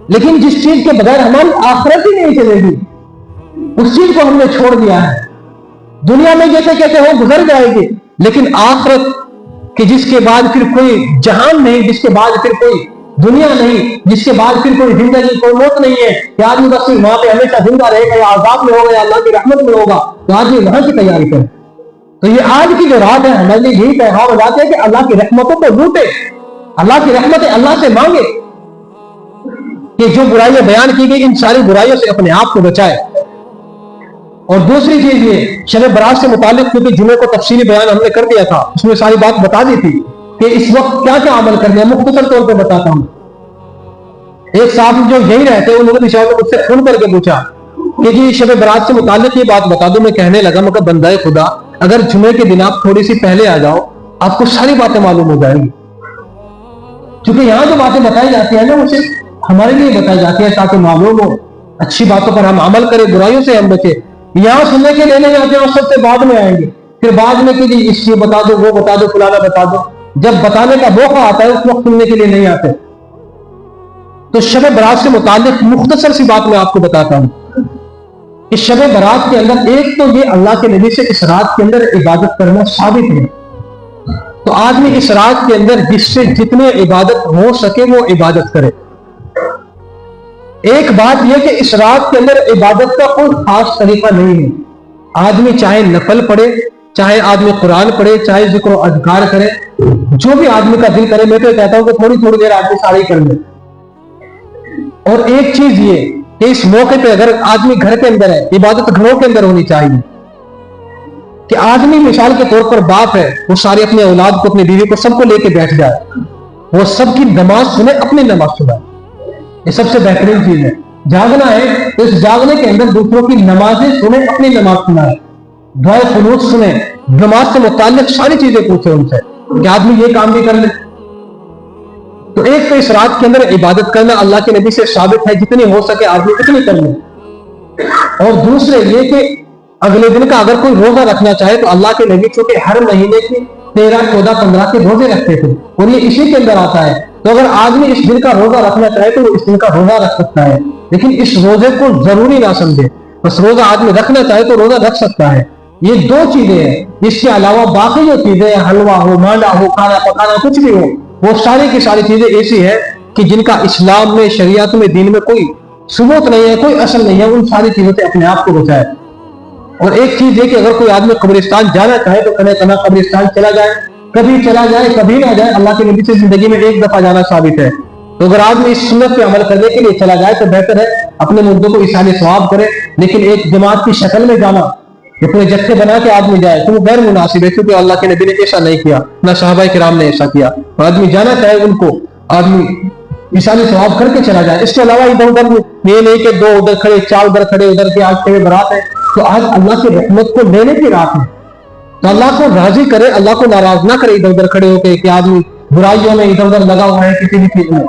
لیکن جس چیز کے بغیر ہماری آخرت ہی نہیں چلے گی اس چیز کو ہم نے چھوڑ دیا ہے. دنیا میں جیسے کہتے ہو گزر جائے گی، لیکن آخرت کہ جس کے بعد پھر کوئی جہان نہیں، جس کے بعد پھر کوئی دنیا نہیں، جس کے بعد پھر کوئی زندگی کوئی موت نہیں ہے کہ آدمی بس وہاں پہ ہمیشہ زندہ رہے گا یا عذاب میں ہوگا یا اللہ کی رحمت میں ہوگا، تو آدمی وہاں کی تیاری کرے. تو یہ آج کی جو رات ہے ہمارے لیے یہی پیغام ہو جاتے ہیں کہ اللہ کی رحمتوں کو لوٹے، اللہ کی رحمتیں اللہ سے مانگے کہ جو برائیاں بیان کی گئی ان ساری برائیوں سے اپنے آپ کو بچائے. اور دوسری چیز یہ شب برات سے متعلق، کیونکہ جمعے کو تفصیلی بیان ہم نے کر دیا تھا، اس میں ساری بات بتا دی تھی کہ اس وقت کیا کیا عمل کرنے ہیں. مختصر طور پہ بتاتا ہوں. ایک صاحب جو یہی رہتے ہیں انہوں نے مجھ سے فون کر کے پوچھا کہ جی شب برات سے متعلق یہ بات بتا دو. میں کہنے لگا مگر بندہ خدا اگر جمعے کے دن آپ تھوڑی سی پہلے آ جاؤ آپ کو ساری باتیں معلوم ہو جائیں گی. کیونکہ یہاں جو باتیں بتائی جاتی ہیں نا وہ صرف ہمارے لیے بتائی جاتی ہیں تاکہ معلوم ہو، اچھی باتوں پر ہم عمل کریں، برائیوں سے ہم بچے. یہاں سننے کے لینے جاتے ہیں اور سب سے بعد میں آئیں گے، پھر بعد میں کہ جی اس چیز بتا دو وہ بتا دو فلانا بتا دو. جب بتانے کا موقع آتا ہے اس وقت سننے کے لیے نہیں آتے. تو شب برات سے متعلق مختصر سی بات میں آپ کو بتاتا ہوں کہ شب برات کے اندر ایک تو یہ اللہ کے نبی سے اس رات کے اندر عبادت کرنا ثابت ہے. تو آدمی اس رات کے اندر جس سے جتنے عبادت ہو سکے وہ عبادت کرے. ایک بات یہ کہ اس رات کے اندر عبادت کا کوئی خاص طریقہ نہیں ہے. آدمی چاہے نفل پڑھے، چاہے آدمی قرآن پڑھے، چاہے ذکر و اذکار کرے، جو بھی آدمی کا دل کرے. میں تو کہتا ہوں کہ تھوڑی تھوڑی دیر آدمی سارے کر لے. اور ایک چیز یہ کہ اس موقع پہ اگر آدمی گھر کے اندر ہے، عبادت گھروں کے اندر ہونی چاہیے. کہ آدمی مثال کے طور پر باپ ہے، وہ سارے اپنے اولاد کو اپنی بیوی کو سب کو لے کے بیٹھ جائے، وہ سب کی نماز سنے، اپنی نماز سنائے. یہ سب سے بہترین چیز ہے. جاگنا ہے تو اس جاگنے کے اندر دوسروں کی نمازیں سنیں، اپنی نماز سنائے، دعائے قنوت سنیں، نماز سے متعلق ساری چیزیں پوچھیں ان سے کہ آدمی یہ کام بھی کر لے. تو ایک تو اس رات کے اندر عبادت کرنا اللہ کے نبی سے ثابت ہے، جتنی ہو سکے آدمی اتنی کر لے. اور دوسرے یہ کہ اگلے دن کا اگر کوئی روزہ رکھنا چاہے تو اللہ کے نبی چونکہ ہر مہینے کی 13، 14، 15 کے روزے رکھتے تھے اور یہ اسی کے اندر آتا ہے. تو اگر آدمی اس دن کا روزہ رکھنا چاہے تو وہ اس دن کا روزہ رکھ سکتا ہے، لیکن اس روزے کو ضروری نہ سمجھے. بس روزہ آدمی رکھنا چاہے تو روزہ رکھ سکتا ہے. یہ دو چیزیں ہیں. اس کے علاوہ باقی جو چیزیں حلوہ ہو، مانڈا ہو، کھانا پکانا کچھ بھی ہو، وہ ساری کی ساری چیزیں ایسی ہیں کہ جن کا اسلام میں، شریعت میں، دین میں کوئی ثبوت نہیں ہے، کوئی اصل نہیں ہے. ان ساری چیزوں سے اپنے آپ کو بچائے. اور ایک چیز ہے کہ اگر کوئی آدمی قبرستان جانا چاہے تو کنے کنا قبرستان چلا جائے، کبھی چلا جائے کبھی نہ جائے. اللہ کے نبی سے زندگی میں ایک دفعہ جانا ثابت ہے. تو اگر آدمی اس سنت پہ عمل کرنے کے لیے چلا جائے تو بہتر ہے، اپنے مردوں کو ایصال ثواب کرے. لیکن ایک جماعت کی شکل میں جانا، اپنے جتھے بنا کے آدمی جائے تو وہ غیر مناسب ہے، کیونکہ اللہ کے نبی نے ایسا نہیں کیا، نہ صحابہ کرام نے ایسا کیا. اور آدمی جانا چاہے ان کو آدمی ایصال ثواب کر کے چلا جائے. اس کے علاوہ ادھر ادھر یہ نہیں کہ دو ادھر کھڑے، چار ادھر کھڑے، ادھر کے آج شب برات ہے تو آج اللہ کی رحمت کو لینے کی رات ہے. تو اللہ کو راضی کرے، اللہ کو ناراض نہ کرے ادھر ادھر کھڑے ہو کے کہ آدمی برائیوں میں ادھر ادھر لگا ہوا ہے کسی بھی چیز میں.